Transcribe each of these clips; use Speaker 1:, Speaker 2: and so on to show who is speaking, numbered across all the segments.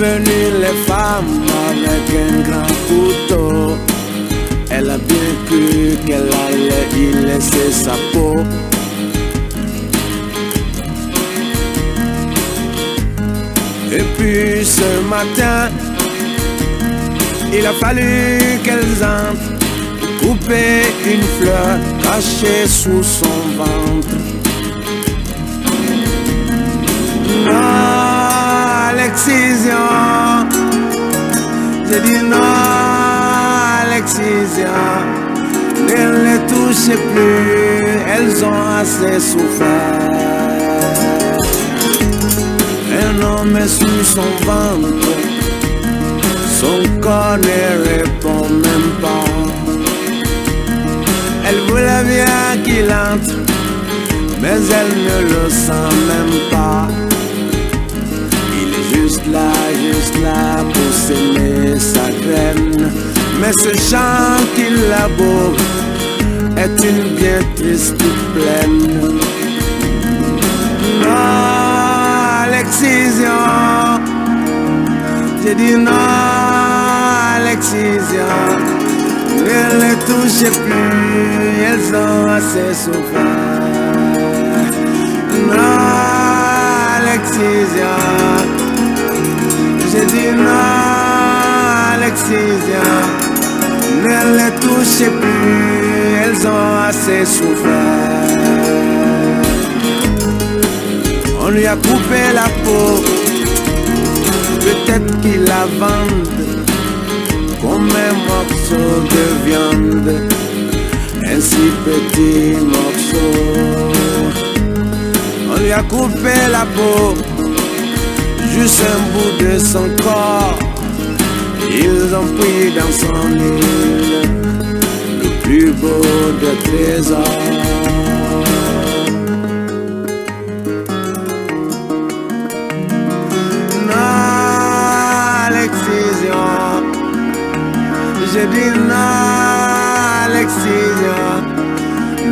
Speaker 1: venues les femmes avec un grand couteau. Elle a bien cru qu'elle allait y laisser sa peau. Et puis ce matin, il a fallu qu'elles entrent, couper une fleur cachée sous son ventre. Non à l'excision, j'ai dit non à l'excision. Ne les touchez plus, elles ont assez souffert. Un homme est sur son ventre, son corps ne répond même pas. Elle voulait bien qu'il entre, mais elle ne le sent même pas. Il est juste là pour s'aimer sa graine. Mais ce chant qu'il laboure est une bien triste plaine. Non à l'excision, j'ai dit non à l'excision. Ne les touchez plus, elles ont assez souffert. Non à l'excision, j'ai dit non à l'excision. Ne les touchez plus, elles ont assez souffert. On lui a coupé la peau, peut-être qu'il la vende comme un morceau de viande, un si petit morceau. On lui a coupé la peau, juste un bout de son corps. Ils ont pris dans son île le plus beau des trésors. Non à l'excision, j'ai dit non à l'excision.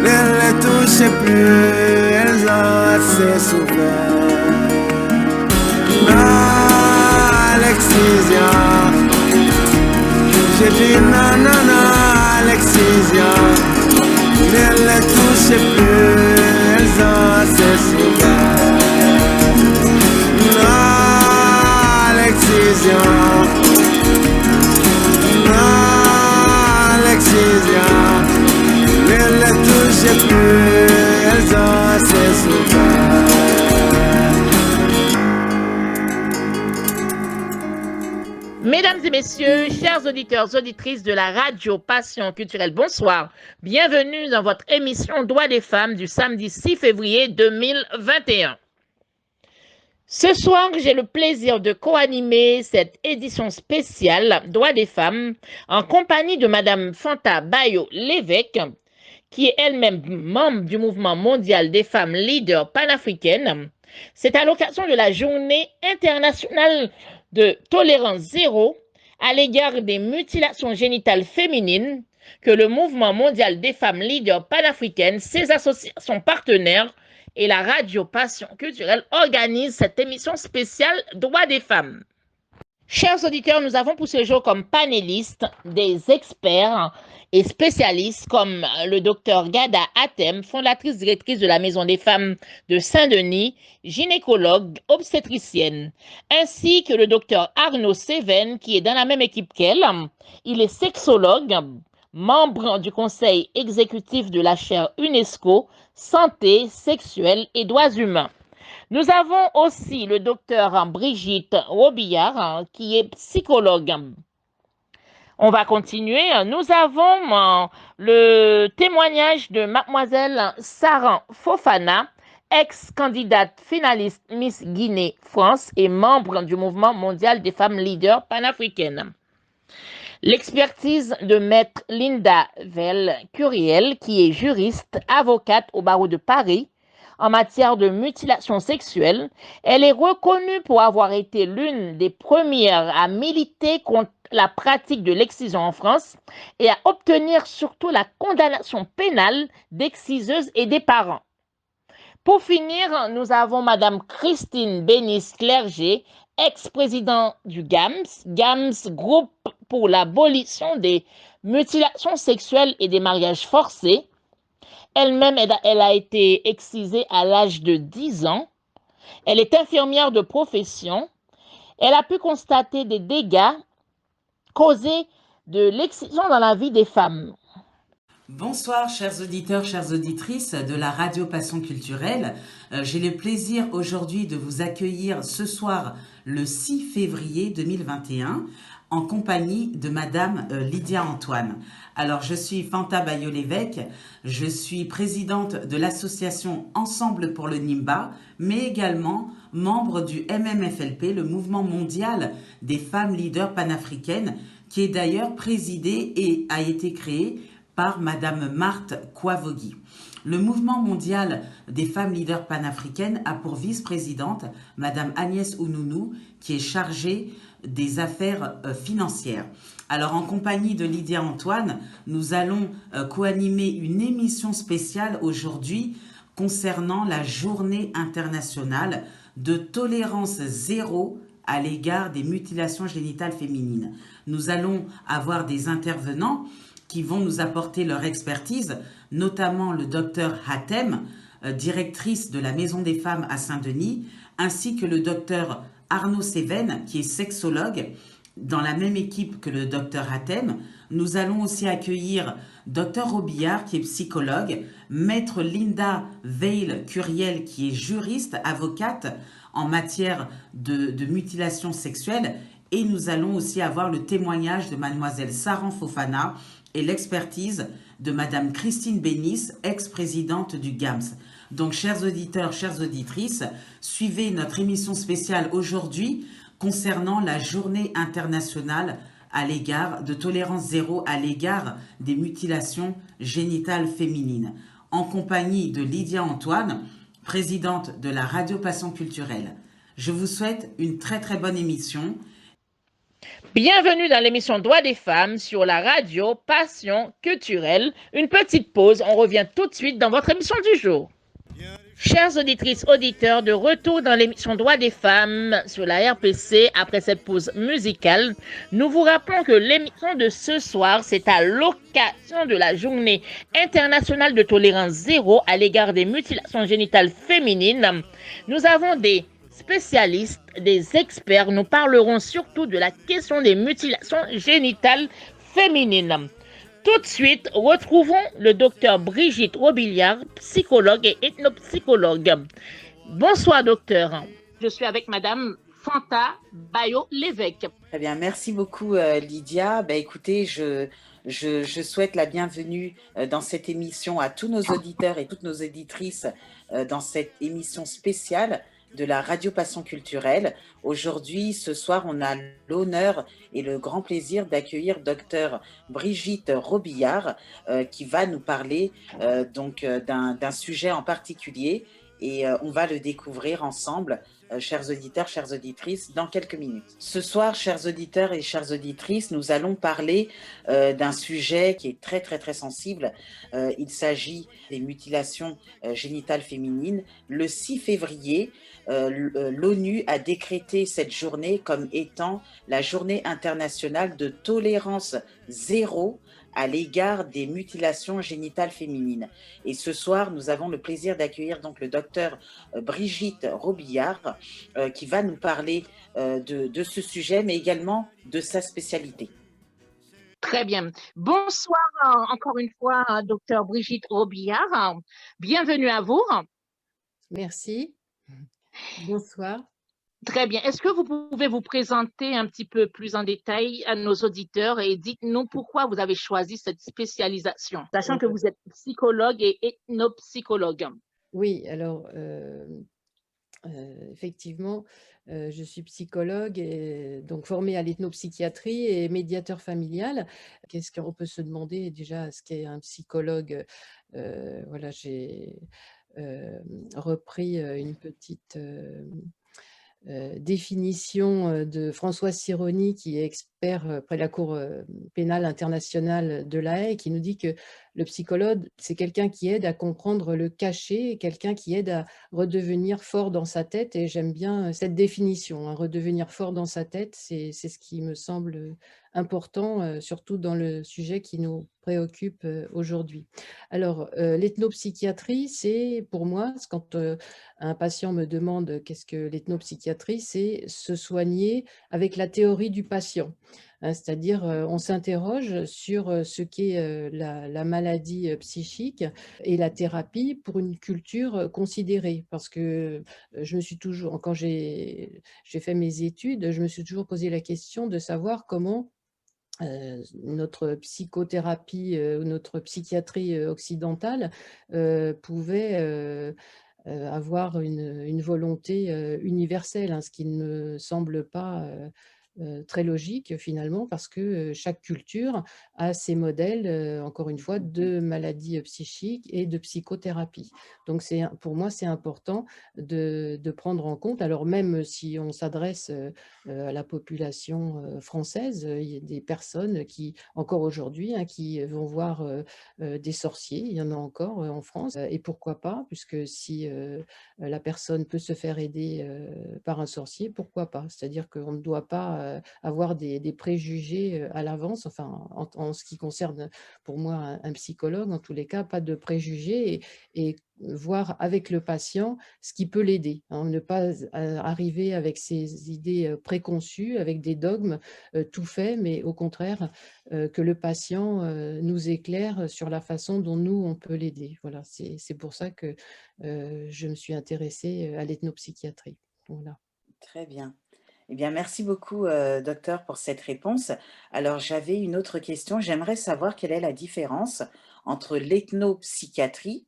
Speaker 1: Ne les touchez plus, elles ont assez souffert. Non à l'excision, j'ai dit non, non, non à l'excision. Ne les touchez plus, elles ont assez souffert. Non à l'excision, non à l'excision. Ne les touchez plus, elles ont assez souffert.
Speaker 2: Mesdames et messieurs, chers auditeurs, auditrices de la radio Passion Culturelle, bonsoir. Bienvenue dans votre émission Droits des femmes du samedi 6 février 2021. Ce soir, j'ai le plaisir de co-animer cette édition spéciale Droits des femmes en compagnie de Madame Fanta Bayo-Lévesque, qui est elle-même membre du mouvement mondial des femmes leaders panafricaines. C'est à l'occasion de la journée internationale de tolérance zéro à l'égard des mutilations génitales féminines que le mouvement mondial des femmes leaders panafricaines, ses associations partenaires et la radio Passion Culturelle organisent cette émission spéciale Droits des femmes. Chers auditeurs, nous avons pour ce jour comme panélistes des experts et spécialistes comme le docteur Gada Atem, fondatrice directrice de la Maison des femmes de Saint-Denis, gynécologue, obstétricienne, ainsi que le docteur Arnaud Seven, qui est dans la même équipe qu'elle. Il est sexologue, membre du conseil exécutif de la chaire UNESCO, santé, sexuelle et droits humains. Nous avons aussi le docteur Brigitte Robillard, qui est psychologue. On va continuer. Nous avons le témoignage de mademoiselle Saran Fofana, ex-candidate finaliste Miss Guinée France et membre du mouvement mondial des femmes leaders panafricaines. L'expertise de maître Linda Vell-Curiel, qui est juriste, avocate au barreau de Paris, en matière de mutilation sexuelle. Elle est reconnue pour avoir été l'une des premières à militer contre la pratique de l'excision en France et à obtenir surtout la condamnation pénale d'exciseuses et des parents. Pour finir, nous avons Madame Christine Bénis-Clerget, ex-président du GAMS, GAMS, Groupe pour l'abolition des mutilations sexuelles et des mariages forcés. Elle-même, elle a été excisée à l'âge de 10 ans. Elle est infirmière de profession. Elle a pu constater des dégâts causés de l'excision dans la vie des femmes.
Speaker 3: Bonsoir, chers auditeurs, chères auditrices de la Radio Passion Culturelle. J'ai le plaisir aujourd'hui de vous accueillir ce soir, le 6 février 2021, en compagnie de Madame Lydia Antoine. Alors, je suis Fanta Bayo-Lévesque, je suis présidente de l'association Ensemble pour le Nimba, mais également membre du MMFLP, le mouvement mondial des femmes leaders panafricaines, qui est d'ailleurs présidé et a été créé par Madame Marthe Kouavogui. Le mouvement mondial des femmes leaders panafricaines a pour vice-présidente Madame Agnès Ounounounou, qui est chargée des affaires financières. Alors, en compagnie de Lydia Antoine, nous allons co-animer une émission spéciale aujourd'hui concernant la journée internationale de tolérance zéro à l'égard des mutilations génitales féminines. Nous allons avoir des intervenants qui vont nous apporter leur expertise, notamment le docteur Hatem, directrice de la Maison des Femmes à Saint-Denis, ainsi que le docteur Arnaud Seven, qui est sexologue, dans la même équipe que le docteur Hatem. Nous allons aussi accueillir docteur Robillard, qui est psychologue, maître Linda Veil-Curiel, qui est juriste, avocate en matière de mutilation sexuelle, et nous allons aussi avoir le témoignage de mademoiselle Saran Fofana, et l'expertise de Madame Christine Bénis, ex-présidente du GAMS. Donc, chers auditeurs, chères auditrices, suivez notre émission spéciale aujourd'hui concernant la journée internationale à l'égard de tolérance zéro à l'égard des mutilations génitales féminines, en compagnie de Lydia Antoine, présidente de la Radio Passion Culturelle. Je vous souhaite une très très bonne émission.
Speaker 2: Bienvenue dans l'émission Droits des femmes sur la radio Passion Culturelle. Une petite pause, on revient tout de suite dans votre émission du jour. Chères auditrices, auditeurs, de retour dans l'émission Droits des femmes sur la RPC après cette pause musicale. Nous vous rappelons que l'émission de ce soir, c'est à l'occasion de la journée internationale de tolérance zéro à l'égard des mutilations génitales féminines. Nous avons des spécialistes, des experts. Nous parlerons surtout de la question des mutilations génitales féminines. Tout de suite, retrouvons le docteur Brigitte Robiliard, psychologue et ethnopsychologue. Bonsoir docteur. Je suis avec madame Fanta Bayo-Lévesque.
Speaker 3: Très bien, merci beaucoup Lydia. Écoutez, je souhaite la bienvenue dans cette émission à tous nos auditeurs et toutes nos auditrices dans cette émission spéciale de la Radio Passion Culturelle. Aujourd'hui, ce soir, on a l'honneur et le grand plaisir d'accueillir docteur Brigitte Robillard qui va nous parler d'un sujet en particulier et on va le découvrir ensemble, chers auditeurs, chères auditrices, dans quelques minutes. Ce soir, chers auditeurs et chères auditrices, nous allons parler d'un sujet qui est très, très, très sensible. Il s'agit des mutilations génitales féminines. Le 6 février, l'ONU a décrété cette journée comme étant la journée internationale de tolérance zéro à l'égard des mutilations génitales féminines. Et ce soir, nous avons le plaisir d'accueillir donc le docteur Brigitte Robillard qui va nous parler de ce sujet, mais également de sa spécialité.
Speaker 2: Très bien. Bonsoir encore une fois, docteur Brigitte Robillard. Bienvenue à vous.
Speaker 4: Merci. Bonsoir.
Speaker 2: Très bien. Est-ce que vous pouvez vous présenter un petit peu plus en détail à nos auditeurs et dites-nous pourquoi vous avez choisi cette spécialisation, sachant que vous êtes psychologue et ethnopsychologue.
Speaker 4: Oui, alors effectivement, je suis psychologue et donc formée à l'ethnopsychiatrie et médiateur familial. Qu'est-ce qu'on peut se demander déjà ce qu'est un psychologue? Voilà, j'ai repris une petite définition de François Sironi, qui est expert près la Cour pénale internationale de La Haye, qui nous dit que Le psychologue, c'est quelqu'un qui aide à comprendre le caché, quelqu'un qui aide à redevenir fort dans sa tête et j'aime bien, cette définition, hein. Redevenir fort dans sa tête, c'est ce qui me semble, important, surtout dans le sujet qui nous préoccupe, aujourd'hui. Alors, l'ethnopsychiatrie, c'est pour moi, c'est quand, un patient me demande: «Qu'est-ce que l'ethnopsychiatrie?» c'est se soigner avec la théorie du patient. Hein, c'est-à-dire, on s'interroge sur, ce qu'est, la maladie, psychique et la thérapie pour une culture, considérée. Parce que, je me suis toujours quand j'ai fait mes études, je me suis toujours posé la question de savoir comment, notre psychothérapie, ou notre psychiatrie, occidentale, pouvait, avoir une volonté, universelle, hein, ce qui ne me semble pas, très logique finalement parce que, chaque culture a ses modèles, encore une fois, de maladies, psychiques et de psychothérapie. Donc pour moi, c'est important de prendre en compte alors même si on s'adresse, à la population, française, il y a des personnes qui, encore aujourd'hui, hein, qui vont voir, des sorciers. Il y en a encore, en France, et pourquoi pas? Puisque si, la personne peut se faire aider, par un sorcier, pourquoi pas? C'est-à-dire qu'on ne doit pas, avoir des préjugés, à l'avance, enfin, en ce qui concerne, pour moi, un psychologue, en tous les cas, pas de préjugés et voir avec le patient ce qui peut l'aider, hein. Ne pas arriver avec ses idées, préconçues, avec des dogmes, tout faits, mais au contraire, que le patient, nous éclaire sur la façon dont nous, on peut l'aider. Voilà, c'est pour ça que, je me suis intéressée, à l'ethnopsychiatrie. Voilà.
Speaker 3: Très bien. Eh bien, merci beaucoup, docteur, pour cette réponse. Alors, j'avais une autre question. J'aimerais savoir quelle est la différence entre l'ethnopsychiatrie,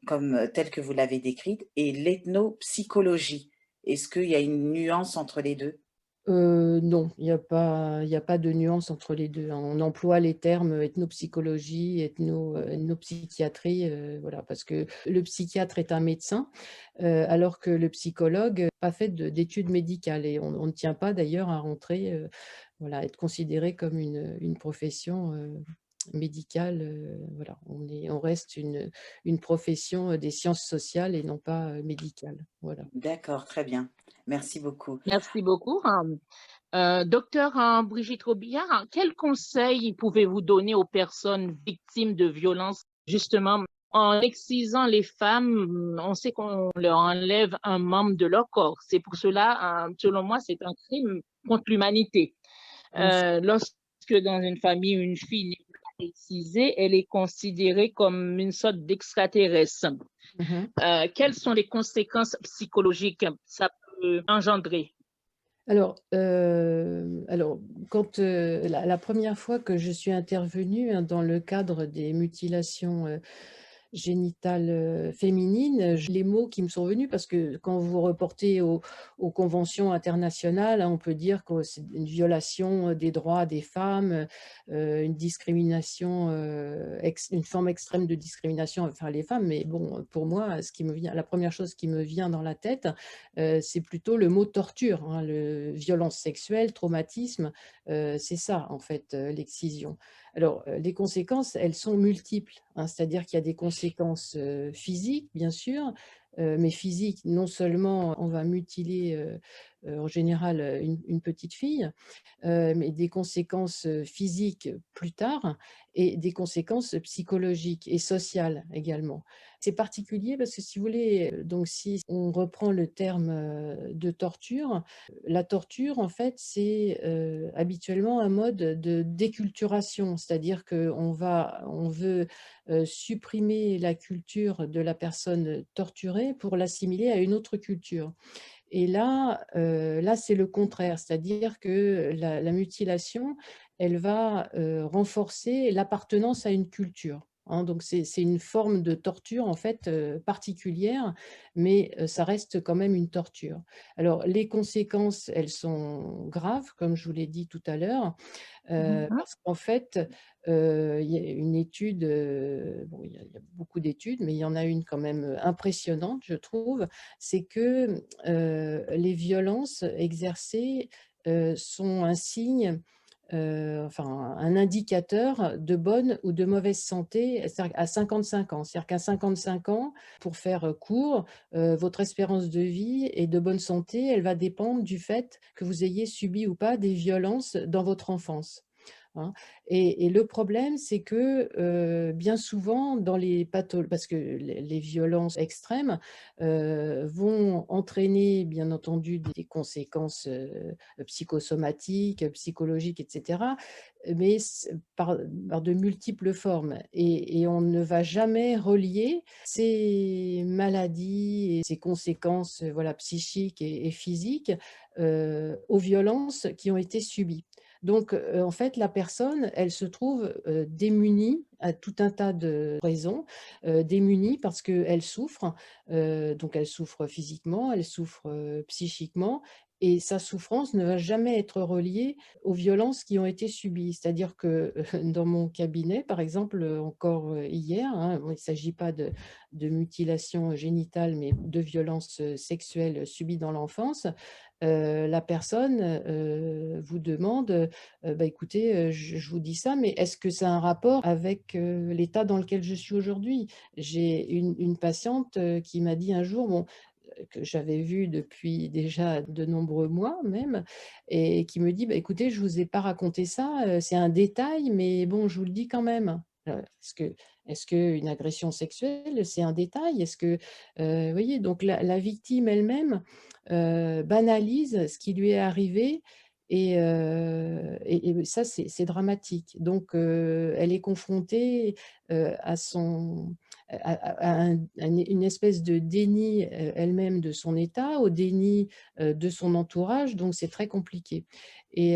Speaker 3: comme telle que vous l'avez décrite, et l'ethnopsychologie. Est-ce qu'il y a une nuance entre les deux?
Speaker 4: Non, il y a pas de nuance entre les 2, hein. On emploie les termes, ethnopsychologie, ethnopsychiatrie, voilà, parce que le psychiatre est un médecin, alors que le psychologue, pas fait d'études médicales et on ne tient pas d'ailleurs à rentrer, voilà, être considéré comme une profession, médicale, voilà. On reste une profession, des sciences sociales et non pas, médicale, voilà.
Speaker 3: D'accord, très bien. Merci beaucoup.
Speaker 2: Merci beaucoup. Docteur Brigitte Robillard, quels conseils pouvez-vous donner aux personnes victimes de violences? Justement, en excisant les femmes, on sait qu'on leur enlève un membre de leur corps. C'est pour cela, selon moi, c'est un crime contre l'humanité.
Speaker 4: Bien sûr.
Speaker 2: Lorsque dans une famille, une fille n'est pas excisée, elle est considérée comme une sorte d'extraterrestre.
Speaker 4: Mmh.
Speaker 2: Quelles sont les conséquences psychologiques que ça peut engendrer?
Speaker 4: Alors quand, la 1re fois que je suis intervenue, hein, dans le cadre des mutilations, génitales, féminines, les mots qui me sont venus parce que quand vous reportez aux conventions internationales, hein, on peut dire que c'est une violation, des droits des femmes, une discrimination, une forme extrême de discrimination envers les femmes. Mais bon, pour moi, la première chose qui me vient dans la tête, c'est plutôt le mot torture, hein, violence sexuelle, traumatisme, c'est ça en fait, l'excision. Alors, les conséquences, elles sont multiples, hein, c'est-à-dire qu'il y a des conséquences, physiques, bien sûr, mais physiques, non seulement on va mutiler, en général, une petite fille, mais des conséquences, physiques plus tard et des conséquences psychologiques et sociales également. C'est particulier parce que si vous voulez, donc si on reprend le terme, de torture, la torture en fait c'est, habituellement un mode de déculturation. C'est-à-dire on veut, supprimer la culture de la personne torturée pour l'assimiler à une autre culture. Et là, c'est le contraire, c'est-à-dire que la mutilation, elle va, renforcer l'appartenance à une culture, hein. Donc c'est une forme de torture, en fait, particulière, mais ça reste quand même une torture. Alors les conséquences, elles sont graves, comme je vous l'ai dit tout à l'heure.
Speaker 2: Mhm.
Speaker 4: Parce qu'en fait, il y a une étude, bon, il y a beaucoup d'études, mais il y en a une quand même, impressionnante, je trouve. C'est que, les violences exercées, sont un signe, enfin un indicateur de bonne ou de mauvaise santé, c'est-à-dire à 55 ans. C'est-à-dire qu'à 55 ans, pour faire court, votre espérance de vie et de bonne santé, elle va dépendre du fait que vous ayez subi ou pas des violences dans votre enfance. Hein. Et le problème, c'est que bien souvent, dans les parce que les violences extrêmes vont entraîner, bien entendu, des conséquences psychosomatiques, psychologiques, etc., mais par de multiples formes. Et on ne va jamais relier ces maladies et ces conséquences voilà, psychiques et physiques aux violences qui ont été subies. Donc, en fait, la personne, elle se trouve, démunie à tout un tas de raisons, démunie parce qu'elle souffre, donc elle souffre physiquement, elle souffre, psychiquement et sa souffrance ne va jamais être reliée aux violences qui ont été subies. C'est-à-dire que, dans mon cabinet, par exemple, encore, hier, hein, bon, il ne s'agit pas de mutilation génitale, mais de violences, sexuelles subies dans l'enfance. La personne, vous demande, «Bah, écoutez, je vous dis ça, mais est-ce que ça a un rapport avec, l'état dans lequel je suis aujourd'hui?» J'ai une patiente, qui m'a dit un jour, bon, que j'avais vue depuis déjà de nombreux mois même et qui me dit: «Bah, écoutez, je vous ai pas raconté ça, c'est un détail, mais bon, je vous le dis quand même». Est-ce qu'une agression sexuelle, c'est un détail? Est-ce que, vous voyez? Donc la victime elle-même, banalise ce qui lui est arrivé et ça, c'est dramatique. Donc elle est confrontée, à son à une espèce de déni, elle-même de son état, au déni, de son entourage, donc c'est très compliqué et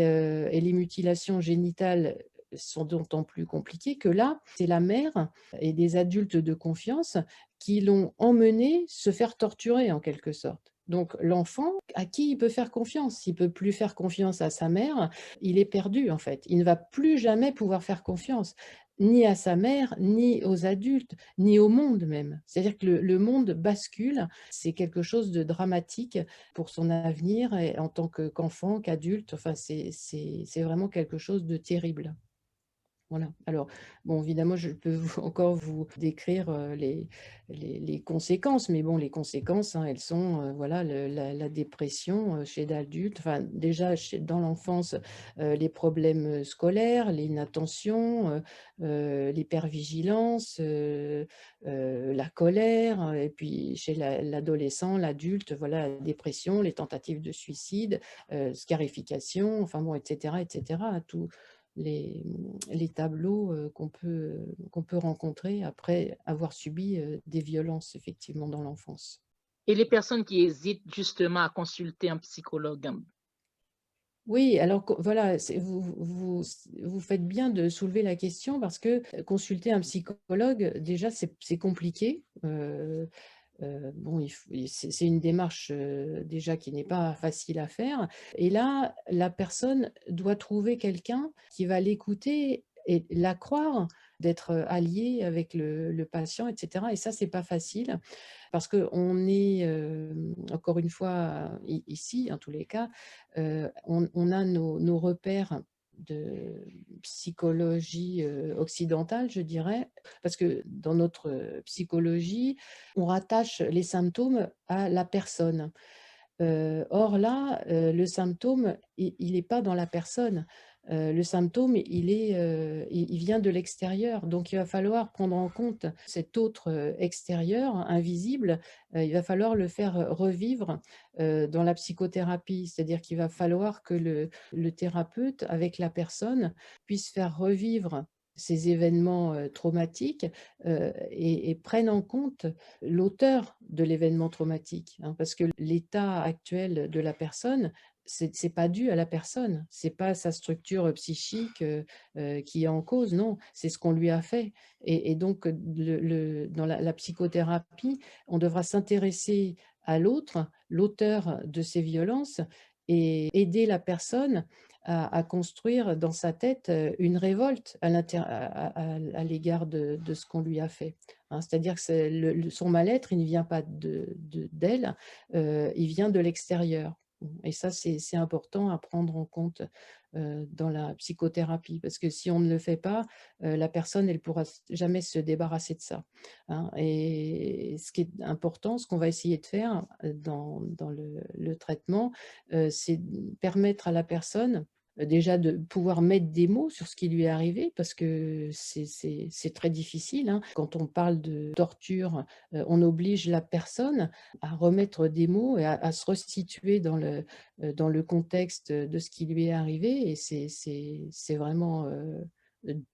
Speaker 4: les mutilations génitales sont d'autant plus compliquées que là, c'est la mère et des adultes de confiance qui l'ont emmenée se faire torturer en quelque sorte. Donc l'enfant, à qui il peut faire confiance? S'il peut plus faire confiance à sa mère, il est perdu en fait. Il ne va plus jamais pouvoir faire confiance, ni à sa mère, ni aux adultes, ni au monde même. C'est-à-dire que le monde bascule, c'est quelque chose de dramatique pour son avenir et en tant qu'enfant, qu'adulte, enfin c'est vraiment quelque chose de terrible. Voilà. Alors, bon, évidemment, je peux encore vous décrire les conséquences, mais bon, les conséquences, hein, elles sont, voilà, la dépression chez l'adulte, enfin, déjà dans l'enfance, les problèmes scolaires, l'inattention, l'hypervigilance, la colère, et puis chez l'adolescent, l'adulte, voilà, la dépression, les tentatives de suicide, scarification, enfin bon, etc., etc., tout les tableaux, qu'on peut rencontrer après avoir subi, des violences effectivement dans l'enfance.
Speaker 2: Et les personnes qui hésitent justement à consulter un psychologue.
Speaker 4: Oui, alors voilà, vous faites bien de soulever la question parce que, consulter un psychologue, déjà c'est compliqué, bon, c'est une démarche, déjà qui n'est pas facile à faire et là, la personne doit trouver quelqu'un qui va l'écouter et la croire, d'être, allié avec le patient et cetera et ça, c'est pas facile parce qu'on est, encore une fois, ici, en tous les cas, on a nos repères de psychologie, occidentale, je dirais, parce que dans notre, psychologie, on rattache les symptômes à la personne. Or là, le symptôme, il est pas dans la personne. Le symptôme, il vient de l'extérieur. Donc il va falloir prendre en compte cet autre, extérieur, invisible, il va falloir le faire, revivre, dans la psychothérapie. C'est-à-dire qu'il va falloir que le thérapeute, avec la personne, puisse faire revivre ces événements, traumatiques, et prenne en compte l'auteur de l'événement traumatique, hein, parce que l'état actuel de la personne, c'est pas dû à la personne, c'est pas sa structure psychique, qui est en cause, non, c'est ce qu'on lui a fait et donc dans la psychothérapie, on devra s'intéresser à l'autre, l'auteur de ces violences et aider la personne à construire dans sa tête, une révolte à l'égard de ce qu'on lui a fait. Hein, c'est-à-dire que son mal-être, il ne vient pas d'elle, il vient de l'extérieur. Et ça, c'est important à prendre en compte, dans la psychothérapie parce que si on ne le fait pas, la personne, elle pourra jamais se débarrasser de ça, hein, et ce qui est important, ce qu'on va essayer de faire, dans le traitement, c'est de permettre à la personne, déjà de pouvoir mettre des mots sur ce qui lui est arrivé parce que c'est très difficile, hein. Quand on parle de torture, on oblige la personne à remettre des mots et à se resituer dans le contexte de ce qui lui est arrivé et c'est vraiment,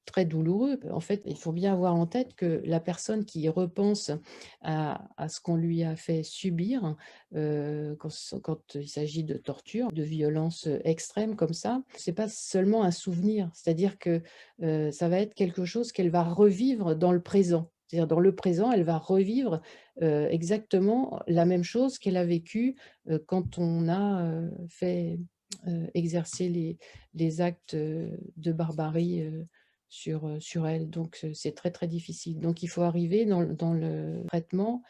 Speaker 4: très douloureux. En fait, il faut bien avoir en tête que la personne qui repense à ce qu'on lui a fait subir, quand il s'agit de torture, de violences, extrêmes comme ça, c'est pas seulement un souvenir. C'est-à-dire que, ça va être quelque chose qu'elle va revivre dans le présent. C'est-à-dire dans le présent, elle va revivre, exactement la même chose qu'elle a vécue, quand on a, fait, exercer les actes, de barbarie, sur elle. Donc c'est très, très difficile. Donc il faut arriver dans le traitement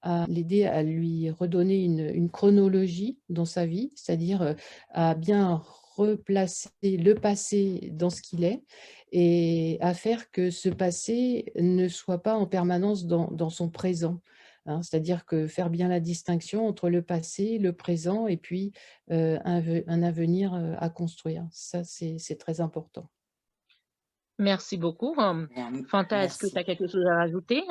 Speaker 4: à l'aider à lui redonner une chronologie dans sa vie, c'est-à-dire, à bien replacer le passé dans ce qu'il est et à faire que ce passé ne soit pas en permanence dans son présent, hein. C'est-à-dire que faire bien la distinction entre le passé, le présent et puis, un avenir, à construire. Ça, c'est très important.
Speaker 2: Merci beaucoup.
Speaker 3: Bien,
Speaker 2: Fanta, est-ce que tu
Speaker 3: merci.
Speaker 2: as quelque chose à rajouter?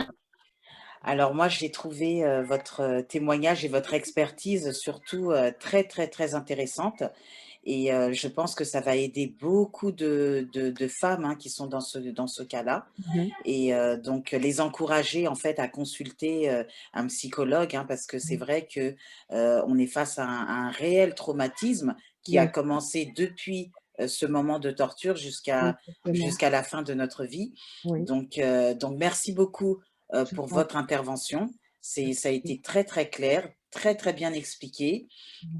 Speaker 3: Alors moi, j'ai trouvé votre témoignage et votre expertise surtout très, très, très intéressante. Et je pense que ça va aider beaucoup de femmes hein, qui sont dans ce cas-là.
Speaker 4: Mmh.
Speaker 3: Et donc les encourager en fait à consulter un psychologue hein, parce que c'est
Speaker 4: Mmh.
Speaker 3: vrai que on est face à un réel traumatisme qui a
Speaker 4: Bien,
Speaker 3: commencé depuis ce moment de torture
Speaker 4: exactement.
Speaker 3: jusqu'à la fin de notre vie.
Speaker 4: Oui,
Speaker 3: Donc merci beaucoup
Speaker 4: je
Speaker 3: pour
Speaker 4: t'en
Speaker 3: votre intervention. Ça a
Speaker 4: prie.
Speaker 3: été très très clair, très très bien expliqué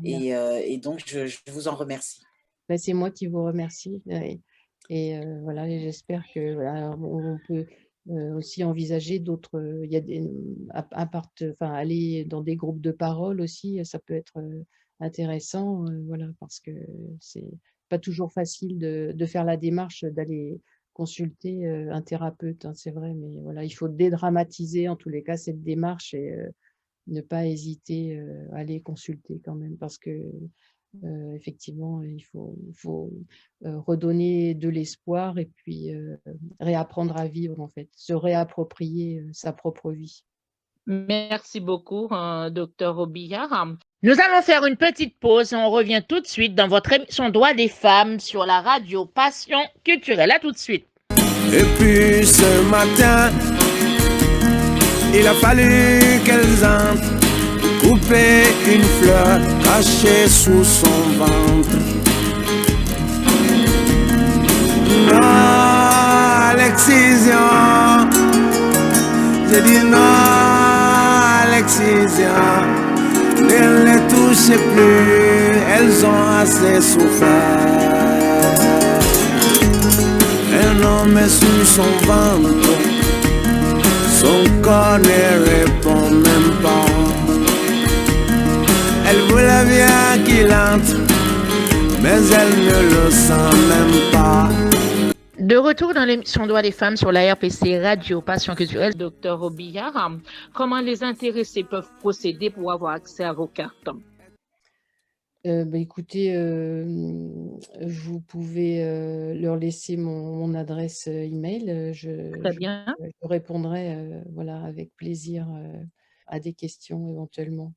Speaker 4: Merci.
Speaker 3: et donc je vous en remercie.
Speaker 4: Bah, c'est moi qui vous remercie, et voilà et j'espère que voilà, on peut, aussi envisager d'autres, il y a des à part enfin aller dans des groupes de parole aussi, ça peut être, intéressant, voilà parce que c'est pas toujours facile de faire la démarche d'aller consulter, un thérapeute, hein, c'est vrai, mais voilà, il faut dédramatiser en tous les cas cette démarche et ne pas hésiter, à aller consulter quand même parce que effectivement, il faut, redonner de l'espoir et puis, réapprendre à vivre en fait, se réapproprier, sa propre vie.
Speaker 2: Merci beaucoup, docteur Robillard. Nous allons faire une petite pause et on revient tout de suite dans votre émission Droits des femmes sur la radio Passion culturelle. À tout de suite.
Speaker 1: Et puis ce matin, il a fallu qu'elles entrent couper une fleur cachée sous son ventre. Non à l'excision, j'ai dit non à l'excision. Ne les touchez plus, elles ont assez souffert. Un homme est sur son ventre, son corps ne répond même pas. Elle voulait bien qu'il entre, mais elle ne le sent même pas.
Speaker 2: De retour dans l'émission Droits des femmes sur la RPC Radio Passion culturelle, docteur Robillard, comment les intéressés peuvent procéder pour avoir accès à vos cartes?
Speaker 4: Bah, écoutez, vous pouvez, leur laisser mon adresse, email,
Speaker 2: Très bien.
Speaker 4: je répondrai, voilà, avec plaisir, à des questions éventuellement.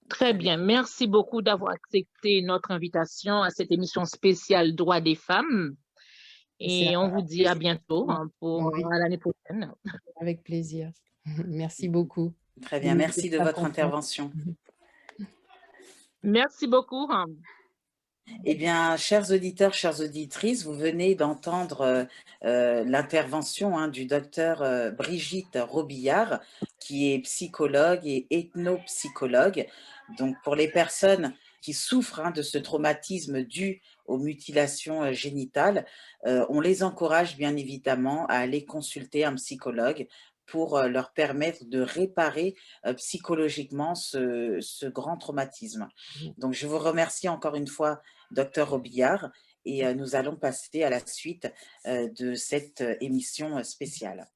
Speaker 2: Très bien. Merci beaucoup d'avoir accepté notre invitation à cette émission spéciale Droits des femmes.
Speaker 4: C'est
Speaker 2: Et on vous
Speaker 4: un
Speaker 2: dit à
Speaker 4: plaisir.
Speaker 2: bientôt pour
Speaker 4: Oui,
Speaker 2: à l'année prochaine.
Speaker 4: avec plaisir. Merci beaucoup
Speaker 3: Très
Speaker 4: de
Speaker 3: bien,
Speaker 4: nous
Speaker 3: merci de
Speaker 4: faire
Speaker 3: votre
Speaker 4: confiance.
Speaker 3: intervention.
Speaker 2: Merci beaucoup.
Speaker 3: Eh bien, chers auditeurs, chères auditrices, vous venez d'entendre l'intervention hein, du docteur Brigitte Robillard, qui est psychologue et ethnopsychologue. Donc, pour les personnes qui souffrent hein, de ce traumatisme dû aux mutilations génitales, on les encourage bien évidemment à aller consulter un psychologue pour leur permettre de réparer psychologiquement ce grand traumatisme.
Speaker 4: Mmh.
Speaker 3: Donc, je vous remercie encore une fois, docteur Robillard, et nous allons passer à la suite de cette émission spéciale.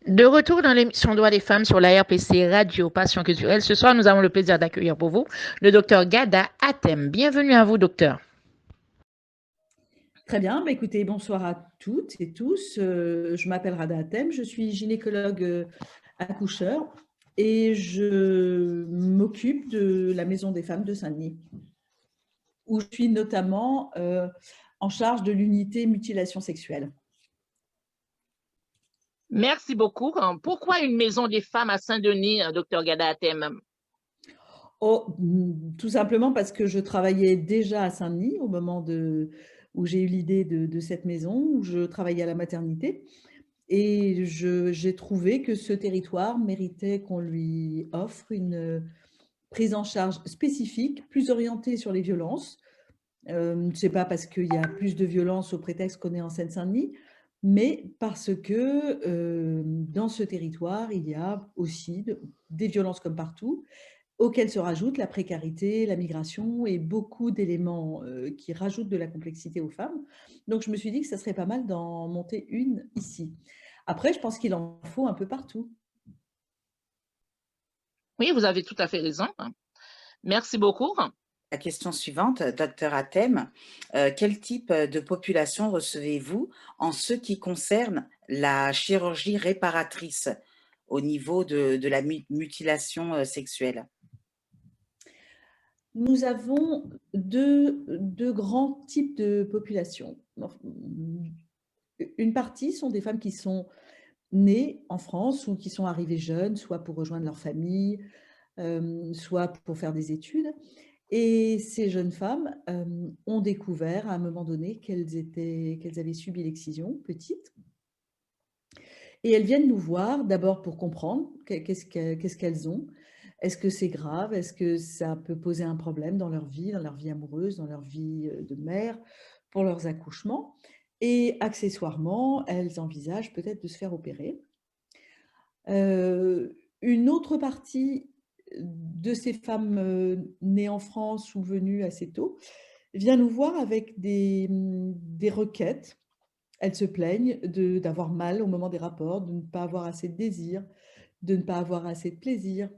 Speaker 2: De retour dans l'émission Droits des femmes sur la RPC Radio Passion Culturelle. Ce soir, nous avons le plaisir d'accueillir pour vous le docteur Ghada Hatem. Bienvenue à vous, docteur.
Speaker 5: Très bien, écoutez, bonsoir à toutes et tous. Je m'appelle Rada Hatem, je suis gynécologue accoucheur et je m'occupe de la Maison des femmes de Saint-Denis, où je suis notamment en charge de l'unité mutilation sexuelle.
Speaker 2: Merci beaucoup. Pourquoi une maison des femmes à Saint-Denis, docteur Ghada Hatem?
Speaker 5: Tout simplement parce que je travaillais déjà à Saint-Denis au moment où j'ai eu l'idée de cette maison, où je travaillais à la maternité. Et j'ai trouvé que ce territoire méritait qu'on lui offre une prise en charge spécifique, plus orientée sur les violences. Ce n'est pas parce qu'il y a plus de violences au prétexte qu'on est en Seine-Saint-Denis, mais parce que dans ce territoire, il y a aussi des violences comme partout, auxquelles se rajoute la précarité, la migration et beaucoup d'éléments qui rajoutent de la complexité aux femmes. Donc, je me suis dit que ça serait pas mal d'en monter une ici. Après, je pense qu'il en faut un peu partout.
Speaker 2: Oui, vous avez tout à fait raison. Merci beaucoup.
Speaker 3: La question suivante, docteur Hatem, quel type de population recevez-vous en ce qui concerne la chirurgie réparatrice au niveau de la mutilation sexuelle?
Speaker 5: Nous avons deux grands types de populations. Une partie sont des femmes qui sont nées en France ou qui sont arrivées jeunes, soit pour rejoindre leur famille, soit pour faire des études. Et ces jeunes femmes ont découvert à un moment donné qu'elles avaient subi l'excision, petites. Et elles viennent nous voir d'abord pour comprendre qu'est-ce qu'elles ont. Est-ce que c'est grave? Est-ce que ça peut poser un problème dans leur vie amoureuse, dans leur vie de mère, pour leurs accouchements? Et accessoirement, elles envisagent peut-être de se faire opérer. Une autre partie de ces femmes nées en France ou venues assez tôt vient nous voir avec des requêtes. Elles se plaignent d'avoir mal au moment des rapports, de ne pas avoir assez de désir, de ne pas avoir assez de plaisir,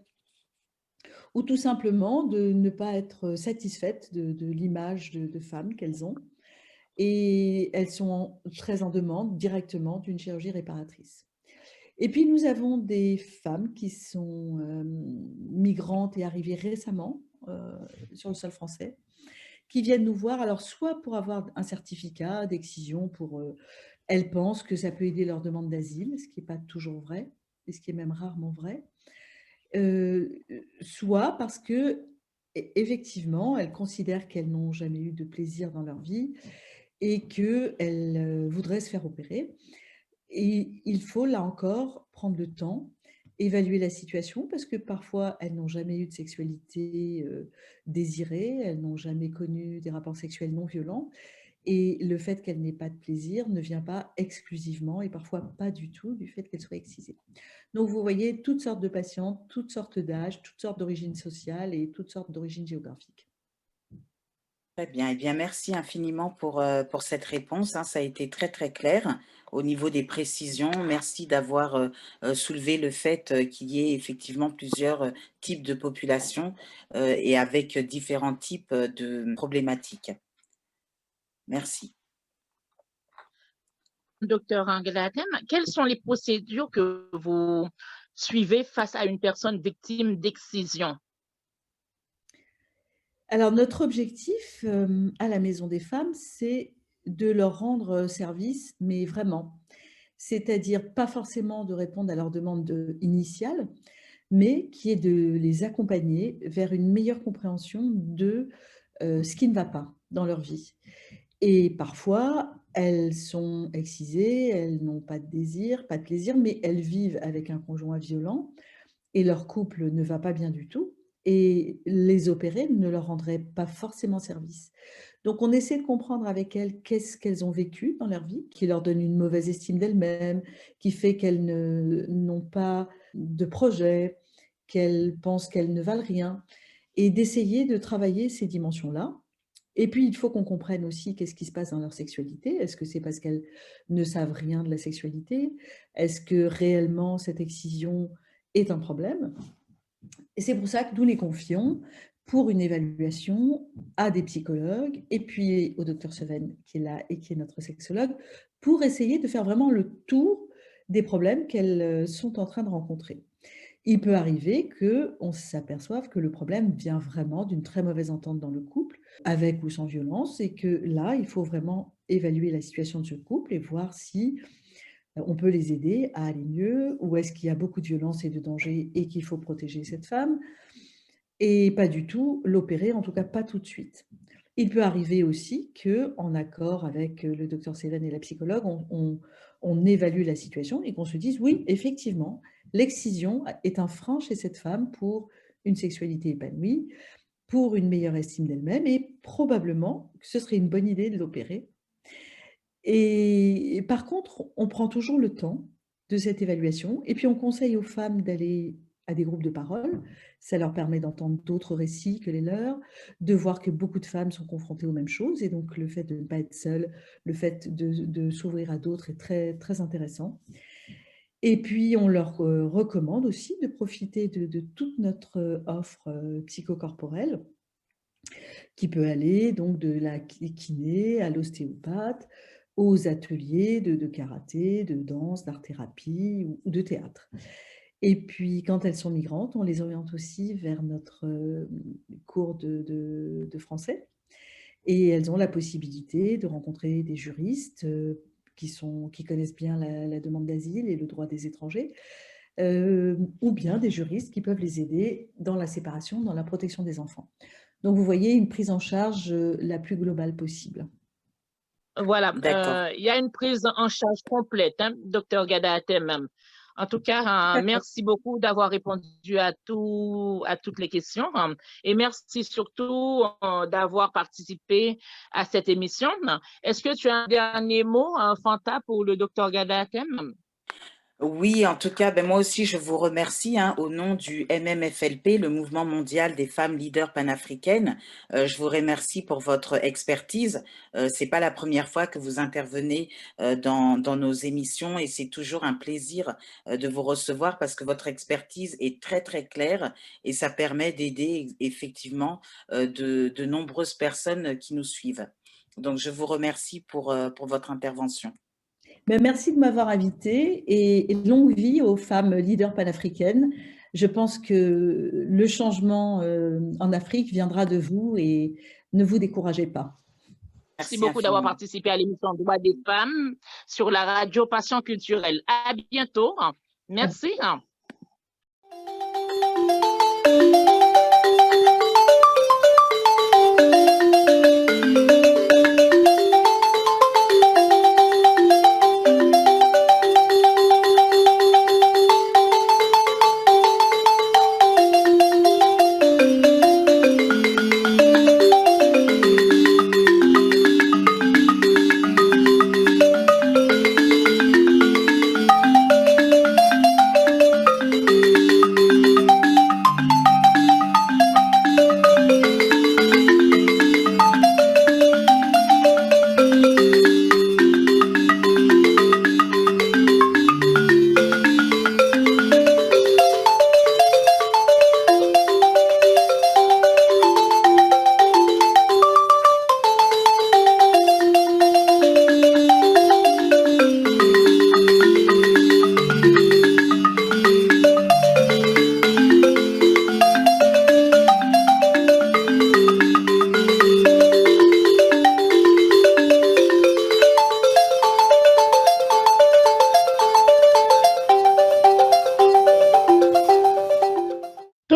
Speaker 5: ou tout simplement de ne pas être satisfaites de l'image de femme qu'elles ont. Et elles sont très en demande directement d'une chirurgie réparatrice. Et puis, nous avons des femmes qui sont migrantes et arrivées récemment sur le sol français, qui viennent nous voir, alors soit pour avoir un certificat d'excision, elles pensent que ça peut aider leur demande d'asile, ce qui n'est pas toujours vrai, et ce qui est même rarement vrai, soit parce que effectivement, elles considèrent qu'elles n'ont jamais eu de plaisir dans leur vie et qu'elles voudraient se faire opérer. Et il faut, là encore, prendre le temps, évaluer la situation, parce que parfois, elles n'ont jamais eu de sexualité désirée, elles n'ont jamais connu des rapports sexuels non violents. Et le fait qu'elle n'ait pas de plaisir ne vient pas exclusivement et parfois pas du tout du fait qu'elle soit excisée. Donc, vous voyez toutes sortes de patientes, toutes sortes d'âges, toutes sortes d'origines sociales et toutes sortes d'origines géographiques.
Speaker 3: Très bien. Eh bien, merci infiniment pour cette réponse, hein. Ça a été très, très clair au niveau des précisions. Merci d'avoir soulevé le fait qu'il y ait effectivement plusieurs types de populations et avec différents types de problématiques. Merci.
Speaker 2: Docteur Angelatem, quelles sont les procédures que vous suivez face à une personne victime d'excision?
Speaker 5: Alors, notre objectif à la Maison des femmes, c'est de leur rendre service, mais vraiment. C'est-à-dire pas forcément de répondre à leurs demandes initiales, mais qui est de les accompagner vers une meilleure compréhension de ce qui ne va pas dans leur vie. Et parfois, elles sont excisées, elles n'ont pas de désir, pas de plaisir, mais elles vivent avec un conjoint violent et leur couple ne va pas bien du tout. Et les opérer ne leur rendrait pas forcément service. Donc, on essaie de comprendre avec elles qu'est-ce qu'elles ont vécu dans leur vie, qui leur donne une mauvaise estime d'elles-mêmes, qui fait qu'elles n'ont pas de projet, qu'elles pensent qu'elles ne valent rien, et d'essayer de travailler ces dimensions-là. Et puis, il faut qu'on comprenne aussi qu'est-ce qui se passe dans leur sexualité. Est-ce que c'est parce qu'elles ne savent rien de la sexualité? Est-ce que réellement cette excision est un problème? Et c'est pour ça que nous les confions pour une évaluation à des psychologues et puis au docteur Seven qui est là et qui est notre sexologue pour essayer de faire vraiment le tour des problèmes qu'elles sont en train de rencontrer. Il peut arriver qu'on s'aperçoive que le problème vient vraiment d'une très mauvaise entente dans le couple, avec ou sans violence, et que là, il faut vraiment évaluer la situation de ce couple et voir si on peut les aider à aller mieux, ou est-ce qu'il y a beaucoup de violence et de danger et qu'il faut protéger cette femme, et pas du tout l'opérer, en tout cas pas tout de suite. Il peut arriver aussi qu'en accord avec le docteur Seven et la psychologue, on évalue la situation et qu'on se dise, oui, effectivement, l'excision est un frein chez cette femme pour une sexualité épanouie, pour une meilleure estime d'elle-même, et probablement que ce serait une bonne idée de l'opérer. Et par contre, on prend toujours le temps de cette évaluation et puis on conseille aux femmes d'aller à des groupes de parole. Ça leur permet d'entendre d'autres récits que les leurs, de voir que beaucoup de femmes sont confrontées aux mêmes choses et donc le fait de ne pas être seule, le fait de s'ouvrir à d'autres est très, très intéressant. Et puis, on leur recommande aussi de profiter de toute notre offre psychocorporelle qui peut aller donc de la kiné à l'ostéopathe, aux ateliers de karaté, de danse, d'art-thérapie ou de théâtre. Et puis, quand elles sont migrantes, on les oriente aussi vers notre cours de français. Et elles ont la possibilité de rencontrer des juristes qui connaissent bien la demande d'asile et le droit des étrangers, ou bien des juristes qui peuvent les aider dans la séparation, dans la protection des enfants. Donc, vous voyez, une prise en charge la plus globale possible.
Speaker 2: Voilà,
Speaker 3: D'accord.
Speaker 2: il y a une prise en charge complète, hein, docteur Gadatem. En tout cas, merci beaucoup d'avoir répondu à toutes les questions et merci surtout d'avoir participé à cette émission. Est-ce que tu as un dernier mot, Fanta, pour le docteur Gadatem?
Speaker 3: Oui, en tout cas, ben moi aussi, je vous remercie hein, au nom du MMFLP, le Mouvement mondial des femmes leaders panafricaines. Je vous remercie pour votre expertise. C'est pas la première fois que vous intervenez dans nos émissions et c'est toujours un plaisir de vous recevoir parce que votre expertise est très, très claire et ça permet d'aider effectivement de nombreuses personnes qui nous suivent. Donc, je vous remercie pour votre intervention.
Speaker 5: Mais merci de m'avoir invitée et longue vie aux femmes leaders panafricaines. Je pense que le changement en Afrique viendra de vous et ne vous découragez pas.
Speaker 2: Merci
Speaker 3: Merci
Speaker 2: beaucoup d'avoir
Speaker 3: infiniment.
Speaker 2: participé à l'émission Droits des femmes sur la radio Passion culturelle. À bientôt. Merci.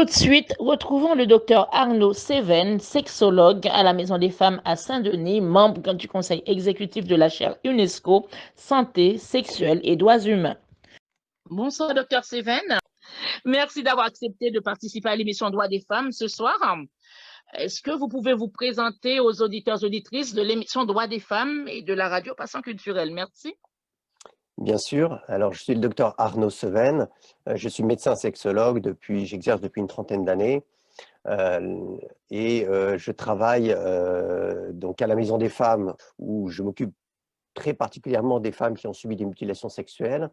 Speaker 2: Tout de suite, retrouvons le docteur Arnaud Seven, sexologue à la Maison des Femmes à Saint-Denis, membre du conseil exécutif de la chaire UNESCO Santé sexuelle et droits humains. Bonsoir, docteur Seven. Merci d'avoir accepté de participer à l'émission Droits des femmes ce soir. Est-ce que vous pouvez vous présenter aux auditeurs auditrices de l'émission Droits des femmes et de la radio Passion culturelle? Merci.
Speaker 6: Bien sûr. Alors, je suis le docteur Arnaud Seven. Je suis médecin sexologue j'exerce depuis une trentaine d'années. Je travaille donc à la Maison des Femmes où je m'occupe très particulièrement des femmes qui ont subi des mutilations sexuelles.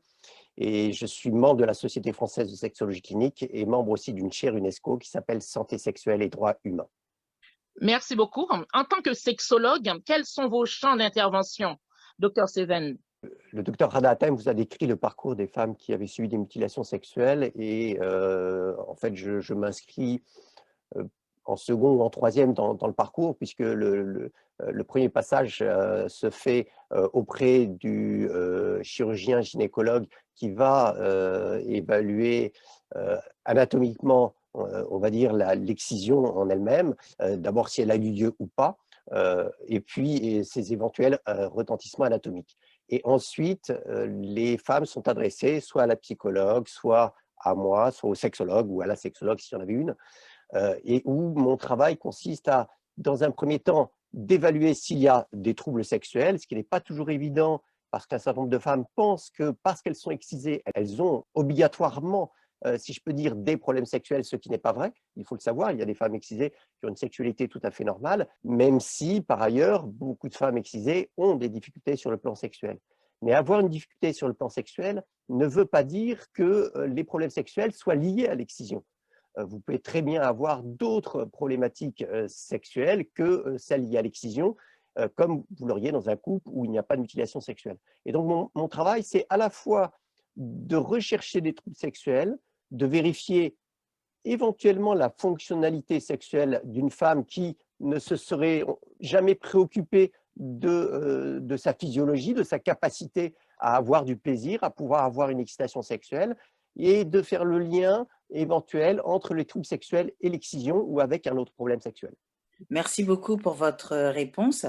Speaker 6: Et je suis membre de la Société française de sexologie clinique et membre aussi d'une chaire UNESCO qui s'appelle Santé sexuelle et droits humains.
Speaker 2: Merci beaucoup. En tant que sexologue, quels sont vos champs d'intervention, docteur Seven?
Speaker 6: Le docteur Rada Hatem vous a décrit le parcours des femmes qui avaient subi des mutilations sexuelles et en fait, je m'inscris en second ou en troisième dans le parcours puisque le premier passage se fait auprès du chirurgien gynécologue qui va évaluer anatomiquement, on va dire, l'excision en elle-même, d'abord si elle a eu lieu ou pas, et puis ses éventuels retentissements anatomiques. Et ensuite, les femmes sont adressées soit à la psychologue, soit à moi, soit au sexologue ou à la sexologue s'il y en avait une, et où mon travail consiste à, dans un premier temps, d'évaluer s'il y a des troubles sexuels, ce qui n'est pas toujours évident parce qu'un certain nombre de femmes pensent que parce qu'elles sont excisées, elles ont obligatoirement, si je peux dire, des problèmes sexuels, ce qui n'est pas vrai. Il faut le savoir, il y a des femmes excisées qui ont une sexualité tout à fait normale, même si, par ailleurs, beaucoup de femmes excisées ont des difficultés sur le plan sexuel. Mais avoir une difficulté sur le plan sexuel ne veut pas dire que les problèmes sexuels soient liés à l'excision. Vous pouvez très bien avoir d'autres problématiques sexuelles que celles liées à l'excision, comme vous l'auriez dans un couple où il n'y a pas de mutilation sexuelle. Et donc, mon travail, c'est à la fois de rechercher des troubles sexuels, de vérifier éventuellement la fonctionnalité sexuelle d'une femme qui ne se serait jamais préoccupée de sa physiologie, de sa capacité à avoir du plaisir, à pouvoir avoir une excitation sexuelle, et de faire le lien éventuel entre les troubles sexuels et l'excision ou avec un autre problème sexuel.
Speaker 3: Merci beaucoup pour votre réponse.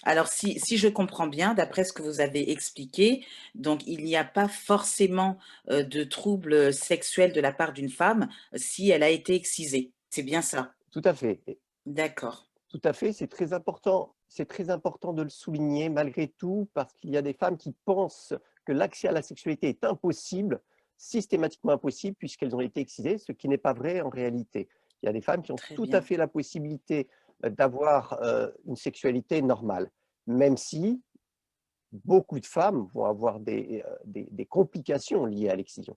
Speaker 3: Alors, si je comprends bien, d'après ce que vous avez expliqué, donc il n'y a pas forcément de troubles sexuels de la part d'une femme si elle a été excisée. C'est bien ça?
Speaker 6: Tout à fait.
Speaker 3: D'accord.
Speaker 6: Tout à fait, c'est très important de le souligner malgré tout, parce qu'il y a des femmes qui pensent que l'accès à la sexualité est impossible, systématiquement impossible, puisqu'elles ont été excisées, ce qui n'est pas vrai en réalité. Il y a des femmes qui ont tout à fait la possibilité d'avoir une sexualité normale, même si beaucoup de femmes vont avoir des complications liées à l'excision.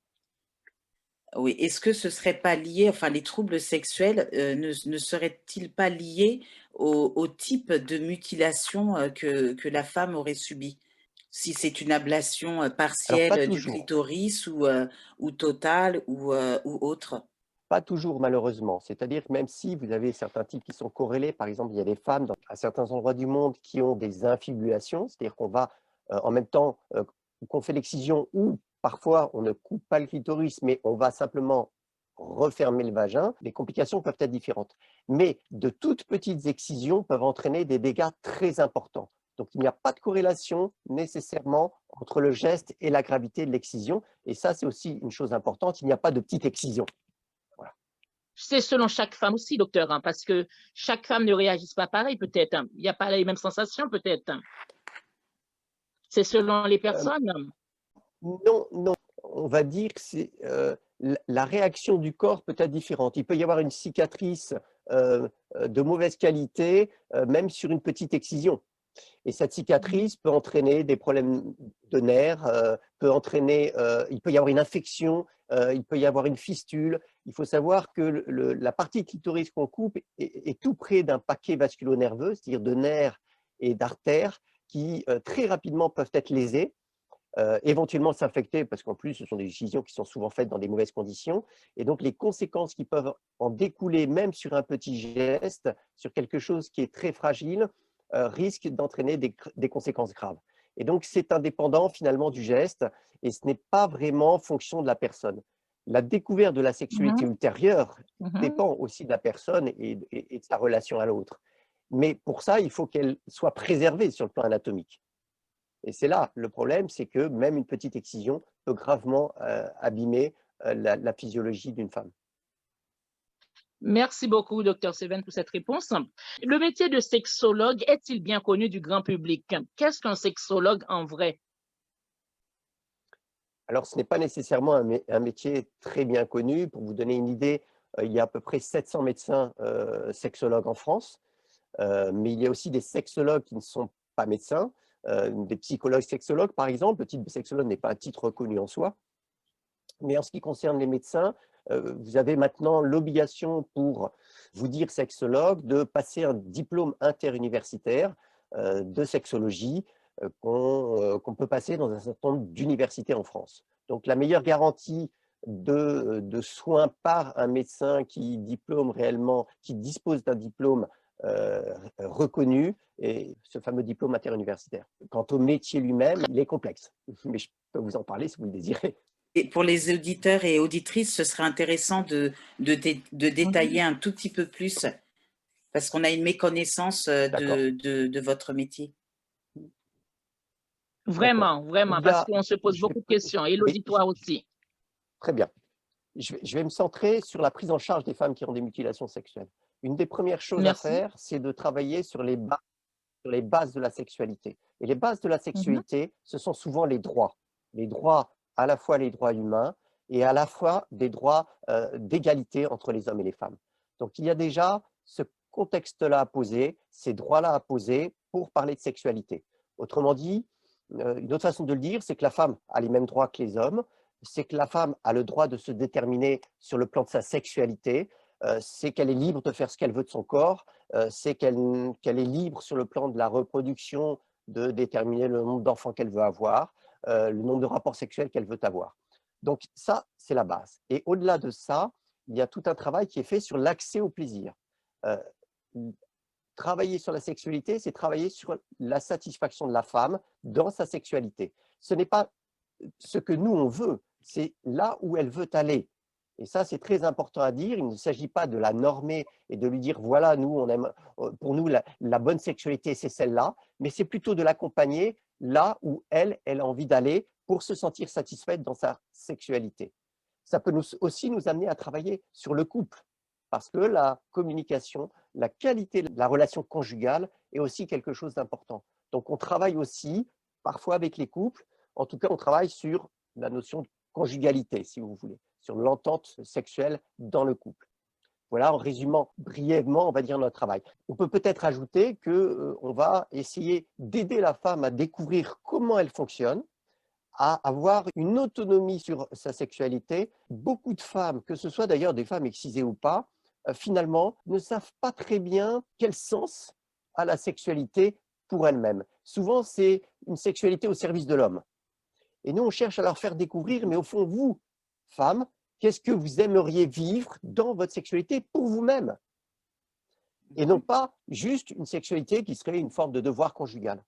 Speaker 3: Oui, est-ce que ce ne serait pas lié, enfin les troubles sexuels ne seraient-ils pas liés au type de mutilation que la femme aurait subi? Si c'est une ablation partielle du clitoris ou totale ou autre?
Speaker 6: Pas toujours, malheureusement. C'est-à-dire que même si vous avez certains types qui sont corrélés, par exemple, il y a des femmes à certains endroits du monde qui ont des infibulations, c'est-à-dire qu'on va en même temps qu'on fait l'excision ou parfois on ne coupe pas le clitoris, mais on va simplement refermer le vagin, les complications peuvent être différentes. Mais de toutes petites excisions peuvent entraîner des dégâts très importants. Donc, il n'y a pas de corrélation nécessairement entre le geste et la gravité de l'excision. Et ça, c'est aussi une chose importante, il n'y a pas de petite excision. Voilà.
Speaker 2: C'est selon chaque femme aussi, docteur, hein, parce que chaque femme ne réagit pas pareil, peut-être. Hein. Il n'y a pas les mêmes sensations, peut-être. Hein. C'est selon les personnes.
Speaker 6: Non, non. On va dire que la réaction du corps peut être différente. Il peut y avoir une cicatrice de mauvaise qualité, même sur une petite excision. Et cette cicatrice peut entraîner des problèmes de nerfs, il peut y avoir une infection, il peut y avoir une fistule. Il faut savoir que la partie clitoris qu'on coupe est tout près d'un paquet vasculo-nerveux, c'est-à-dire de nerfs et d'artères qui très rapidement peuvent être lésés, éventuellement s'infecter, parce qu'en plus, ce sont des décisions qui sont souvent faites dans des mauvaises conditions. Et donc, les conséquences qui peuvent en découler, même sur un petit geste, sur quelque chose qui est très fragile, risque d'entraîner des conséquences graves. Et donc, c'est indépendant finalement du geste et ce n'est pas vraiment fonction de la personne. La découverte de la sexualité
Speaker 2: Mhm,
Speaker 6: ultérieure
Speaker 2: mhm.
Speaker 6: dépend aussi de la personne et de sa relation à l'autre. Mais pour ça, il faut qu'elle soit préservée sur le plan anatomique. Et c'est là le problème, c'est que même une petite excision peut gravement abîmer la physiologie d'une femme.
Speaker 2: Merci beaucoup, docteur Seven, pour cette réponse. Le métier de sexologue est-il bien connu du grand public? Qu'est-ce qu'un sexologue en vrai?
Speaker 6: Alors, ce n'est pas nécessairement un métier très bien connu. Pour vous donner une idée, il y a à peu près 700 médecins sexologues en France, mais il y a aussi des sexologues qui ne sont pas médecins, des psychologues sexologues, par exemple. Le titre de sexologue n'est pas un titre reconnu en soi. Mais en ce qui concerne les médecins, vous avez maintenant l'obligation pour vous dire sexologue de passer un diplôme interuniversitaire de sexologie qu'on peut passer dans un certain nombre d'universités en France. Donc la meilleure garantie de soins par un médecin qui diplôme réellement, qui dispose d'un diplôme reconnu, et ce fameux diplôme interuniversitaire. Quant au métier lui-même, il est complexe, mais je peux vous en parler si vous le désirez.
Speaker 3: Et pour les auditeurs et auditrices, ce serait intéressant de détailler un tout petit peu plus, parce qu'on a une méconnaissance
Speaker 6: D'accord.
Speaker 3: de votre métier.
Speaker 6: D'accord.
Speaker 2: Vraiment,
Speaker 6: Il y
Speaker 2: parce
Speaker 6: a,
Speaker 2: qu'on se pose beaucoup de questions et
Speaker 6: oui,
Speaker 2: l'auditoire aussi.
Speaker 6: très bien. Je vais me centrer sur la prise en charge des femmes qui ont des mutilations sexuelles. Une des premières choses à
Speaker 2: Merci.
Speaker 6: faire, c'est de travailler sur les bases de la sexualité. Et les bases de la
Speaker 2: Mhm.
Speaker 6: sexualité, ce sont souvent les droits. Les droits, à la fois les droits humains et à la fois des droits d'égalité entre les hommes et les femmes. Donc il y a déjà ce contexte-là à poser, ces droits-là à poser pour parler de sexualité. Autrement dit, une autre façon de le dire, c'est que la femme a les mêmes droits que les hommes, c'est que la femme a le droit de se déterminer sur le plan de sa sexualité, c'est qu'elle est libre de faire ce qu'elle veut de son corps, c'est qu'elle est libre sur le plan de la reproduction, de déterminer le nombre d'enfants qu'elle veut avoir, le nombre de rapports sexuels qu'elle veut avoir. Donc ça, c'est la base. Et au-delà de ça, il y a tout un travail qui est fait sur l'accès au plaisir. Euh, Travailler sur la sexualité, c'est travailler sur la satisfaction de la femme dans sa sexualité. Ce n'est pas ce que nous, on veut, c'est là où elle veut aller. Et ça, c'est très important à dire. Il ne s'agit pas de la normer et de lui dire, voilà, nous, on aime, pour nous, la bonne sexualité, c'est celle-là, mais c'est plutôt de l'accompagner là où elle a envie d'aller pour se sentir satisfaite dans sa sexualité. Ça peut aussi nous amener à travailler sur le couple, parce que la communication, la qualité de la relation conjugale est aussi quelque chose d'important. Donc, on travaille aussi, parfois avec les couples, en tout cas, on travaille sur la notion de conjugalité, si vous voulez, sur l'entente sexuelle dans le couple. Voilà, en résumant brièvement, on va dire notre travail. On peut peut-être ajouter qu'on va essayer d'aider la femme à découvrir comment elle fonctionne, à avoir une autonomie sur sa sexualité. Beaucoup de femmes, que ce soit d'ailleurs des femmes excisées ou pas, finalement, ne savent pas très bien quel sens a la sexualité pour elles-mêmes. Souvent, c'est une sexualité au service de l'homme. Et nous, on cherche à leur faire découvrir, mais au fond, vous, femmes, qu'est-ce que vous aimeriez vivre dans votre sexualité pour vous-même? Et non pas juste une sexualité qui serait une forme de devoir conjugal.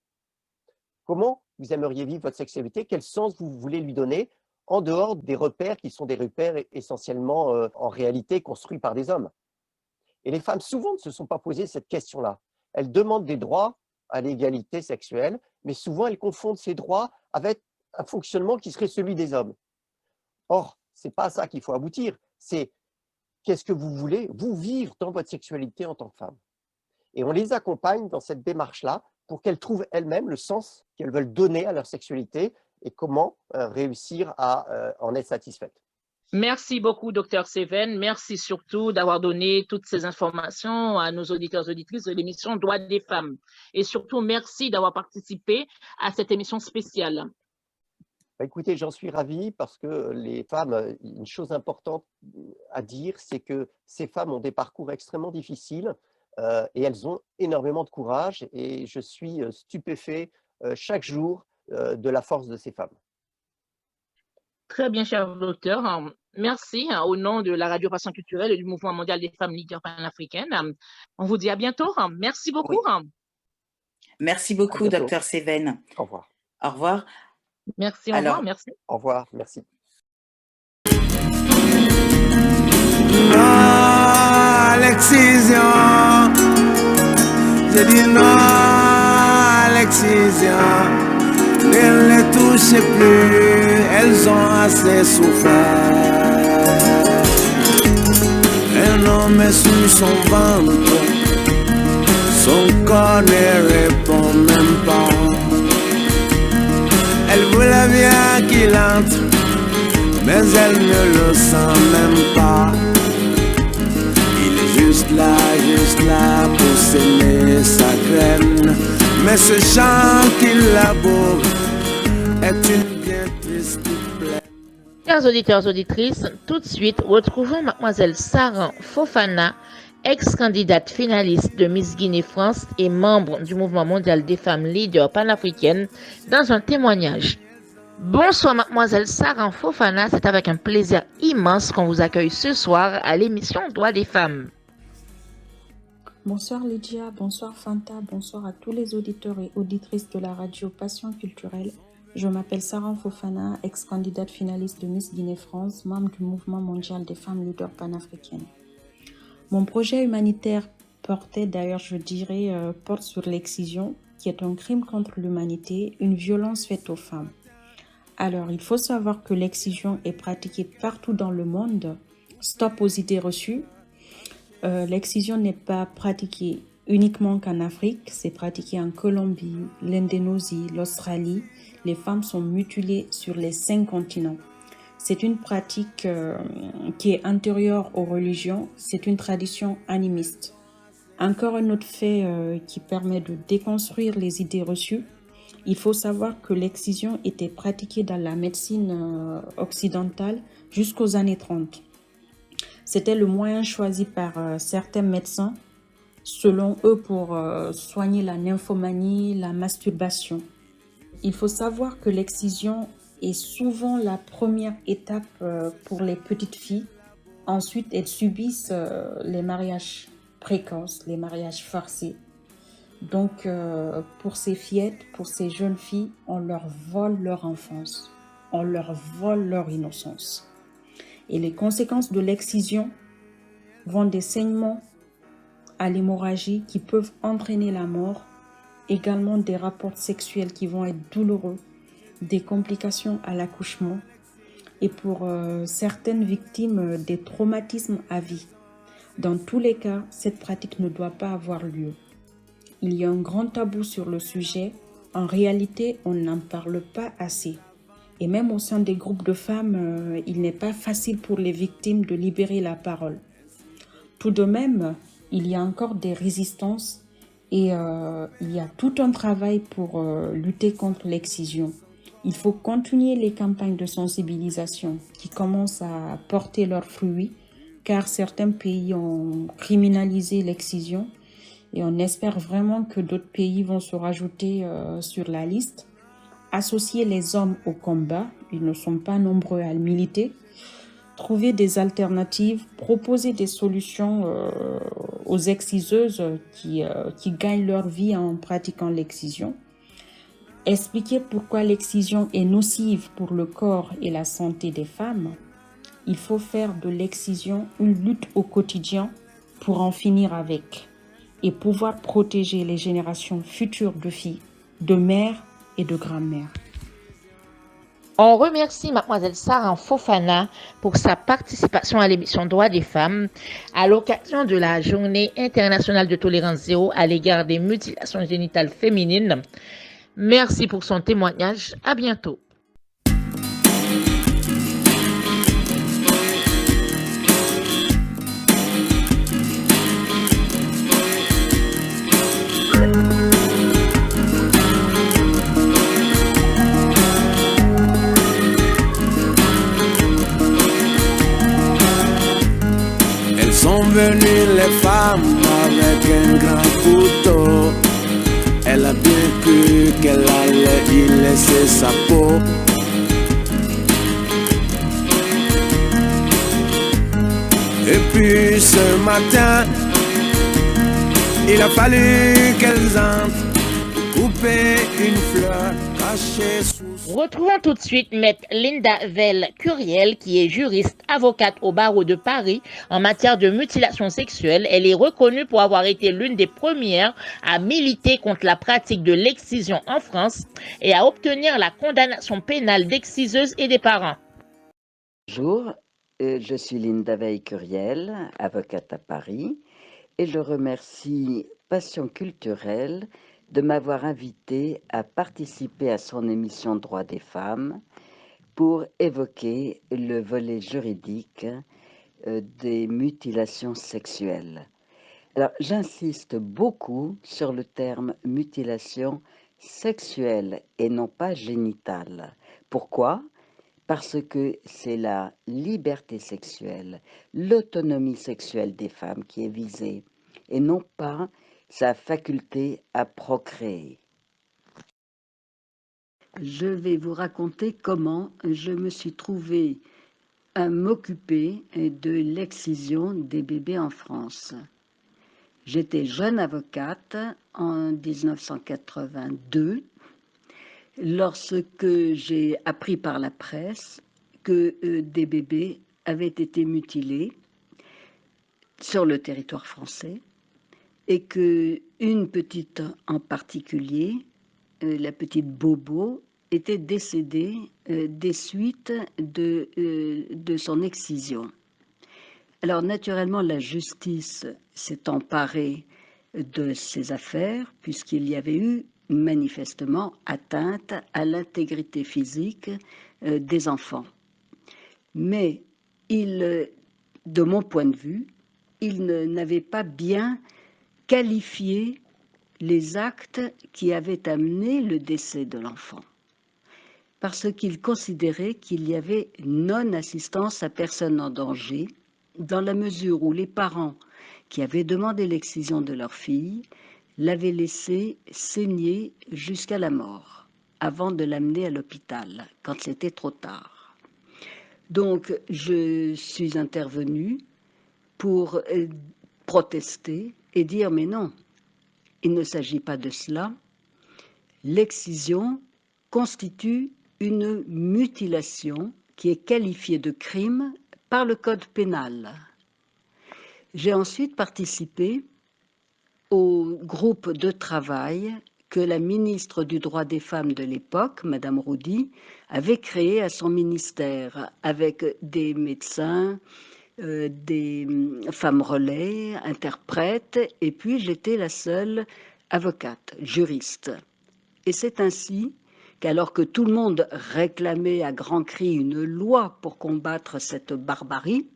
Speaker 6: Comment vous aimeriez vivre votre sexualité? Quel sens vous voulez lui donner en dehors des repères qui sont des repères essentiellement en réalité construits par des hommes? Et les femmes souvent ne se sont pas posé cette question-là. Elles demandent des droits à l'égalité sexuelle, mais souvent elles confondent ces droits avec un fonctionnement qui serait celui des hommes. Or, ce n'est pas à ça qu'il faut aboutir, c'est qu'est-ce que vous voulez, vous, vivre dans votre sexualité en tant que femme. Et on les accompagne dans cette démarche-là pour qu'elles trouvent elles-mêmes le sens qu'elles veulent donner à leur sexualité et comment réussir à en être satisfaites.
Speaker 2: Merci beaucoup, docteur Seven. Merci surtout d'avoir donné toutes ces informations à nos auditeurs et auditrices de l'émission Droits des femmes. Et surtout, merci d'avoir participé à cette émission spéciale.
Speaker 6: Écoutez, j'en suis ravi parce que les femmes, une chose importante à dire, c'est que ces femmes ont des parcours extrêmement difficiles et elles ont énormément de courage et je suis stupéfait chaque jour de la force de ces femmes.
Speaker 2: Très bien, cher docteur. Merci au nom de la Radio Passion Culturelle et du Mouvement mondial des femmes leaders panafricaines. On vous dit à bientôt. Merci beaucoup.
Speaker 3: Oui. Merci beaucoup, docteur Seven.
Speaker 6: Au revoir.
Speaker 3: Au revoir.
Speaker 2: Merci, au revoir, merci.
Speaker 6: Au revoir, merci.
Speaker 1: l'excision. J'ai dit non à l'excision. Ne les touchez plus, elles ont assez souffert. Un homme est sur son ventre, son corps ne répond même pas. Elle voulait bien qu'il entre, mais elle ne le sent même pas. Il est juste là pour s'aimer sa graine. Mais ce chant qu'il laboure est une bien triste plaie.
Speaker 2: Chers auditeurs, auditrices, tout de suite, retrouvons mademoiselle Saran Fofana, ex-candidate finaliste de Miss Guinée-France et membre du mouvement mondial des femmes leaders panafricaines, dans un témoignage. Bonsoir mademoiselle Saran Fofana, c'est avec un plaisir immense qu'on vous accueille ce soir à l'émission Droits des femmes.
Speaker 7: Bonsoir Lydia, bonsoir Fanta, bonsoir à tous les auditeurs et auditrices de la radio Passion Culturelle. Je m'appelle Saran Fofana, ex-candidate finaliste de Miss Guinée-France, membre du mouvement mondial des femmes leaders panafricaines. Mon projet humanitaire porte sur l'excision, qui est un crime contre l'humanité, une violence faite aux femmes. Alors, il faut savoir que l'excision est pratiquée partout dans le monde. Stop aux idées reçues. L'excision n'est pas pratiquée uniquement qu'en Afrique, c'est pratiqué en Colombie, l'Indonésie, l'Australie. Les femmes sont mutilées sur les 5 continents. C'est une pratique qui est antérieure aux religions, c'est une tradition animiste. Encore un autre fait qui permet de déconstruire les idées reçues. Il faut savoir que l'excision était pratiquée dans la médecine occidentale jusqu'aux années 30. C'était le moyen choisi par certains médecins, selon eux, pour soigner la nymphomanie, la masturbation. Il faut savoir que l'excision est souvent la première étape pour les petites filles. Ensuite, elles subissent les mariages précoces, les mariages forcés. Donc, pour ces fillettes, pour ces jeunes filles, on leur vole leur enfance, on leur vole leur innocence. Et les conséquences de l'excision vont des saignements à l'hémorragie qui peuvent entraîner la mort, également des rapports sexuels qui vont être douloureux, des complications à l'accouchement et pour certaines victimes, des traumatismes à vie. Dans tous les cas, cette pratique ne doit pas avoir lieu. Il y a un grand tabou sur le sujet. En réalité, on n'en parle pas assez. Et même au sein des groupes de femmes, il n'est pas facile pour les victimes de libérer la parole. Tout de même, il y a encore des résistances et il y a tout un travail pour lutter contre l'excision. Il faut continuer les campagnes de sensibilisation qui commencent à porter leurs fruits, car certains pays ont criminalisé l'excision et on espère vraiment que d'autres pays vont se rajouter sur la liste. Associer les hommes au combat, ils ne sont pas nombreux à le militer, trouver des alternatives, proposer des solutions aux exciseuses qui gagnent leur vie en pratiquant l'excision, expliquer pourquoi l'excision est nocive pour le corps et la santé des femmes. Il faut faire de l'excision une lutte au quotidien pour en finir avec et pouvoir protéger les générations futures de filles, de mères et de grand-mère.
Speaker 2: On remercie mademoiselle Saran Fofana pour sa participation à l'émission Droits des femmes à l'occasion de la Journée internationale de tolérance zéro à l'égard des mutilations génitales féminines. Merci pour son témoignage. À bientôt.
Speaker 1: Sont venues les femmes avec un grand couteau. Elle a bien cru qu'elle allait y laisser sa peau. Et puis ce matin, il a fallu qu'elles entrent pour couper une fleur cachée sous
Speaker 2: Retrouvons tout de suite Maître Linda Vell-Curiel, qui est juriste, avocate au barreau de Paris en matière de mutilation sexuelle. Elle est reconnue pour avoir été l'une des premières à militer contre la pratique de l'excision en France et à obtenir la condamnation pénale d'exciseuses et des parents.
Speaker 8: Bonjour, je suis Linda Veil-Curiel, avocate à Paris, et je remercie Passion Culturelle de m'avoir invité à participer à son émission Droits des femmes pour évoquer le volet juridique des mutilations sexuelles. Alors, j'insiste beaucoup sur le terme mutilation sexuelle et non pas génitale. Pourquoi ? Parce que c'est la liberté sexuelle, l'autonomie sexuelle des femmes qui est visée, et non pas sa faculté à procréer. Je vais vous raconter comment je me suis trouvée à m'occuper de l'excision des bébés en France. J'étais jeune avocate en 1982 lorsque j'ai appris par la presse que des bébés avaient été mutilés sur le territoire français et qu'une petite en particulier, la petite Bobo, était décédée des suites de son excision. Alors naturellement, la justice s'est emparée de ces affaires puisqu'il y avait eu manifestement atteinte à l'intégrité physique des enfants. Mais de mon point de vue, il n'avait pas bien qualifié les actes qui avaient amené le décès de l'enfant, parce qu'il considérait qu'il y avait non-assistance à personne en danger, dans la mesure où les parents qui avaient demandé l'excision de leur fille l'avaient laissée saigner jusqu'à la mort, avant de l'amener à l'hôpital, quand c'était trop tard. Donc, je suis intervenue pour protester et dire « mais non, il ne s'agit pas de cela. L'excision constitue une mutilation qui est qualifiée de crime par le code pénal. » J'ai ensuite participé au groupe de travail que la ministre du droit des femmes de l'époque, Madame Roudy, avait créé à son ministère avec des médecins, des femmes relais, interprètes, et puis j'étais la seule avocate, juriste. Et c'est ainsi qu'alors que tout le monde réclamait à grands cris une loi pour combattre cette barbarie,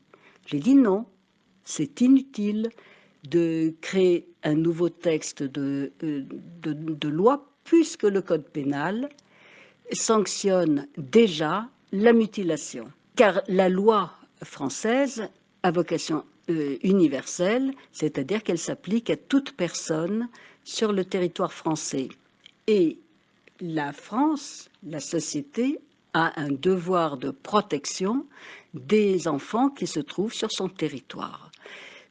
Speaker 8: j'ai dit non, c'est inutile de créer un nouveau texte de loi puisque le code pénal sanctionne déjà la mutilation. Car la loi française a vocation universelle, c'est-à-dire qu'elle s'applique à toute personne sur le territoire français. Et la France, la société, a un devoir de protection des enfants qui se trouvent sur son territoire.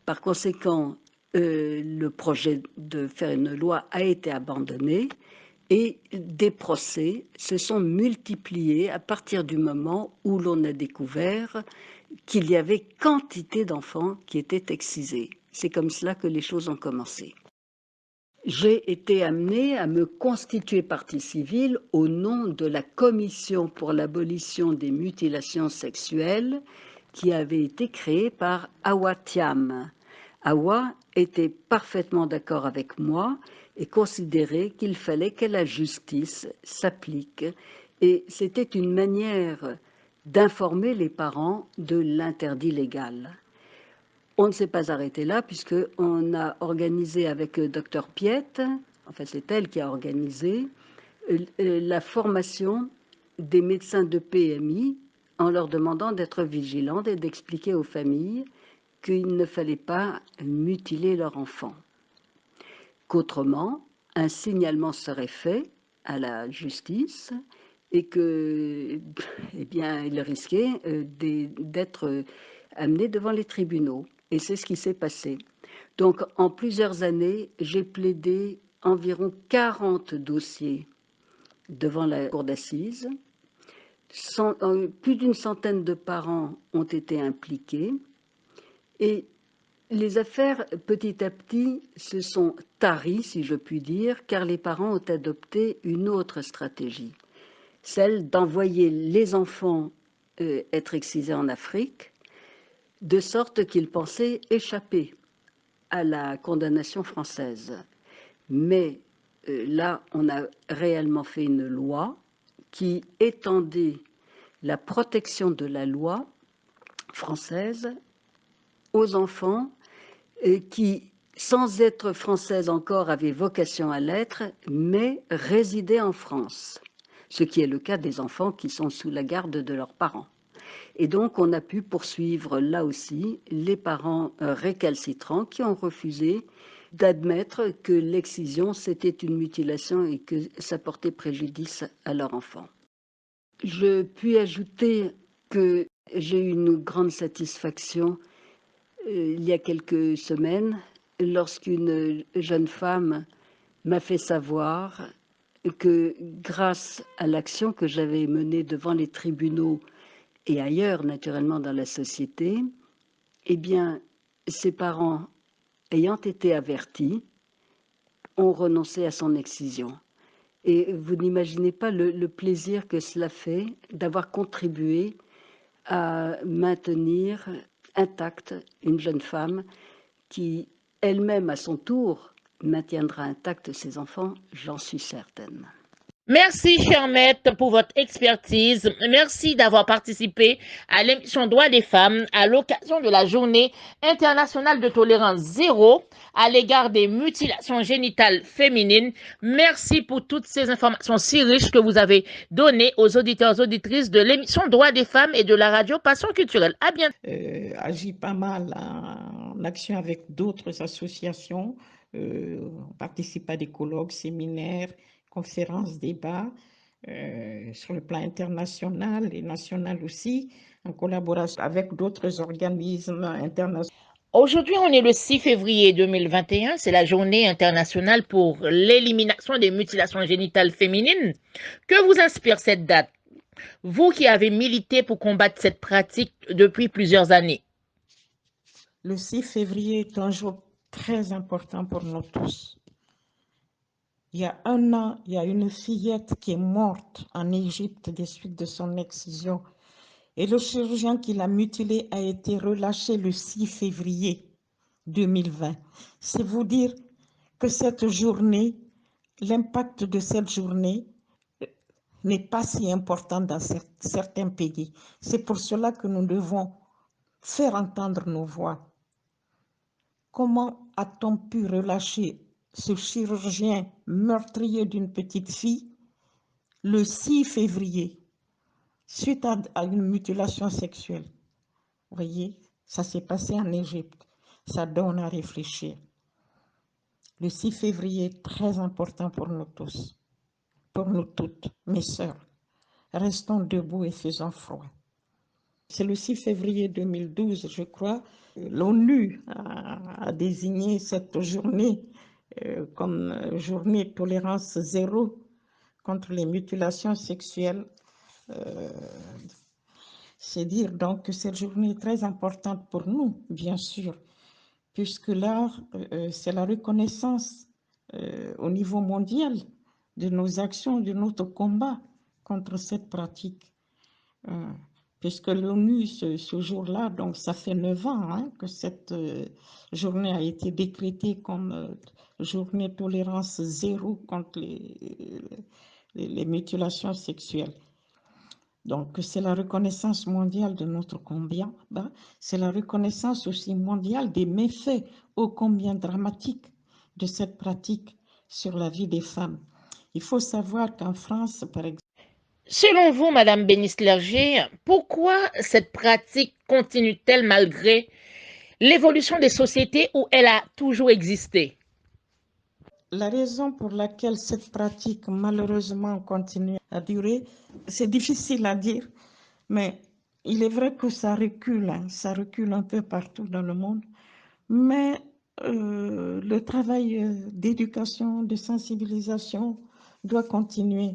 Speaker 8: Par conséquent, le projet de faire une loi a été abandonné et des procès se sont multipliés à partir du moment où l'on a découvert qu'il y avait quantité d'enfants qui étaient excisés. C'est comme cela que les choses ont commencé. J'ai été amenée à me constituer partie civile au nom de la Commission pour l'abolition des mutilations sexuelles qui avait été créée par Awa Thiam. Awa était parfaitement d'accord avec moi et considérait qu'il fallait que la justice s'applique. Et c'était une manière d'informer les parents de l'interdit légal. On ne s'est pas arrêté là puisqu'on a organisé avec Dr Piette, en fait c'est elle qui a organisé, la formation des médecins de PMI en leur demandant d'être vigilantes et d'expliquer aux familles qu'il ne fallait pas mutiler leur enfant. Qu'autrement, un signalement serait fait à la justice et que, eh bien, il risquait d'être amené devant les tribunaux. Et c'est ce qui s'est passé. Donc, en plusieurs années, j'ai plaidé environ 40 dossiers devant la cour d'assises. Plus d'une centaine de parents ont été impliqués et les affaires, petit à petit, se sont taries, si je puis dire, car les parents ont adopté une autre stratégie, celle d'envoyer les enfants être excisés en Afrique, de sorte qu'ils pensaient échapper à la condamnation française. Mais là, on a réellement fait une loi qui étendait la protection de la loi française aux enfants qui, sans être françaises encore, avaient vocation à l'être, mais résidaient en France, ce qui est le cas des enfants qui sont sous la garde de leurs parents. Et donc, on a pu poursuivre là aussi les parents récalcitrants qui ont refusé d'admettre que l'excision, c'était une mutilation et que ça portait préjudice à leur enfant. Je puis ajouter que j'ai eu une grande satisfaction il y a quelques semaines lorsqu'une jeune femme m'a fait savoir que grâce à l'action que j'avais menée devant les tribunaux et ailleurs, naturellement, dans la société, eh bien, ses parents, ayant été avertis, ont renoncé à son excision. Et vous n'imaginez pas le plaisir que cela fait d'avoir contribué à maintenir intacte une jeune femme qui, elle-même, à son tour, maintiendra intacts ses enfants, j'en suis certaine.
Speaker 2: Merci, chère maître, pour votre expertise. Merci d'avoir participé à l'émission Droits des femmes à l'occasion de la journée internationale de tolérance zéro à l'égard des mutilations génitales féminines. Merci pour toutes ces informations si riches que vous avez données aux auditeurs et auditrices de l'émission Droits des femmes et de la radio Passion culturelle. À bientôt.
Speaker 9: Agit pas mal en action avec d'autres associations. On participe à des colloques, séminaires, conférences, débats sur le plan international et national aussi, en collaboration avec d'autres organismes internationaux.
Speaker 2: Aujourd'hui, on est le 6 février 2021, c'est la journée internationale pour l'élimination des mutilations génitales féminines. Que vous inspire cette date, vous qui avez milité pour combattre cette pratique depuis plusieurs années?
Speaker 9: Le 6 février est un jour très important pour nous tous. Il y a un an, il y a une fillette qui est morte en Égypte des suites de son excision. Et le chirurgien qui l'a mutilée a été relâché le 6 février 2020. C'est vous dire que cette journée, l'impact de cette journée n'est pas si important dans certains pays. C'est pour cela que nous devons faire entendre nos voix. Comment a-t-on pu relâcher ce chirurgien meurtrier d'une petite fille le 6 février suite à une mutilation sexuelle? Vous voyez, ça s'est passé en Égypte. Ça donne à réfléchir. Le 6 février est très important pour nous tous, pour nous toutes, mes sœurs. Restons debout et faisons froid. C'est le 6 février 2012, je crois, l'ONU a désigné cette journée comme journée tolérance zéro contre les mutilations sexuelles. C'est dire donc que cette journée est très importante pour nous, bien sûr, puisque là, c'est la reconnaissance au niveau mondial de nos actions, de notre combat contre cette pratique. Puisque l'ONU, ce jour-là, donc ça fait 9 ans que cette journée a été décrétée comme journée tolérance zéro contre les mutilations sexuelles. Donc, c'est la reconnaissance mondiale de notre combat, c'est la reconnaissance aussi mondiale des méfaits ô combien dramatiques de cette pratique sur la vie des femmes. Il faut savoir qu'en France, par exemple,
Speaker 2: selon vous, Madame Bénis-Lerger, pourquoi cette pratique continue-t-elle malgré l'évolution des sociétés où elle a toujours existé?
Speaker 9: La raison pour laquelle cette pratique malheureusement continue à durer, c'est difficile à dire, mais il est vrai que ça recule un peu partout dans le monde, mais le travail d'éducation, de sensibilisation doit continuer.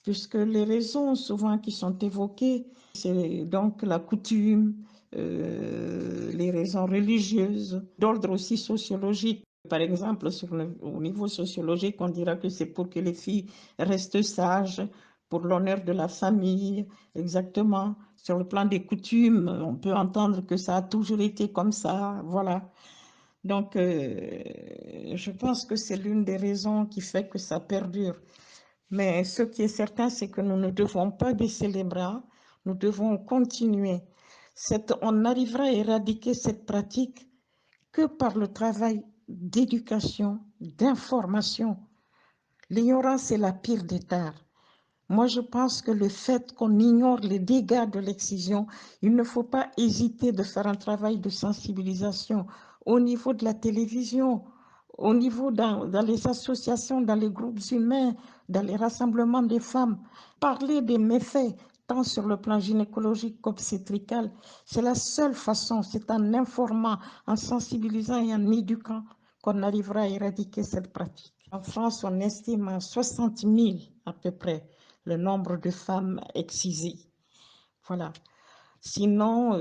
Speaker 9: puisque les raisons souvent qui sont évoquées, c'est donc la coutume, les raisons religieuses, d'ordre aussi sociologique. Par exemple, au niveau sociologique, on dira que c'est pour que les filles restent sages, pour l'honneur de la famille, exactement. Sur le plan des coutumes, on peut entendre que ça a toujours été comme ça, voilà. Donc, je pense que c'est l'une des raisons qui fait que ça perdure. Mais ce qui est certain, c'est que nous ne devons pas baisser les bras, nous devons continuer. On n'arrivera à éradiquer cette pratique que par le travail d'éducation, d'information. L'ignorance est la pire des tares. Moi, je pense que le fait qu'on ignore les dégâts de l'excision, il ne faut pas hésiter de faire un travail de sensibilisation au niveau de la télévision, au niveau dans les associations, dans les groupes humains, dans les rassemblements des femmes. Parler des méfaits, tant sur le plan gynécologique qu'obstétrical, c'est la seule façon, c'est en informant, en sensibilisant et en éduquant qu'on arrivera à éradiquer cette pratique. En France, on estime à 60 000 à peu près le nombre de femmes excisées. Voilà. Sinon,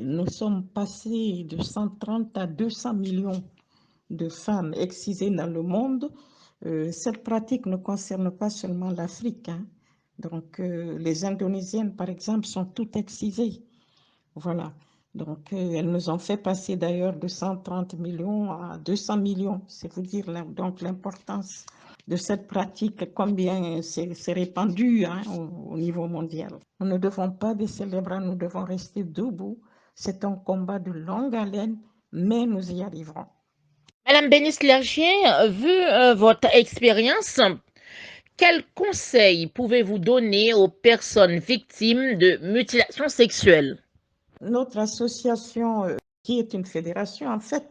Speaker 9: nous sommes passés de 130 à 200 millions de femmes excisées dans le monde. Cette pratique ne concerne pas seulement l'Afrique. Hein. Donc, les Indonésiennes, par exemple, sont toutes excisées. Voilà. Donc, elles nous ont fait passer d'ailleurs de 130 millions à 200 millions. C'est vous dire donc l'importance de cette pratique, combien c'est répandu hein, au niveau mondial. Nous ne devons pas baisser les bras, nous devons rester debout. C'est un combat de longue haleine, mais nous y arriverons.
Speaker 2: Madame Bénice Clergier, vu votre expérience, quels conseils pouvez-vous donner aux personnes victimes de mutilations sexuelles?
Speaker 9: Notre association, qui est une fédération en fait,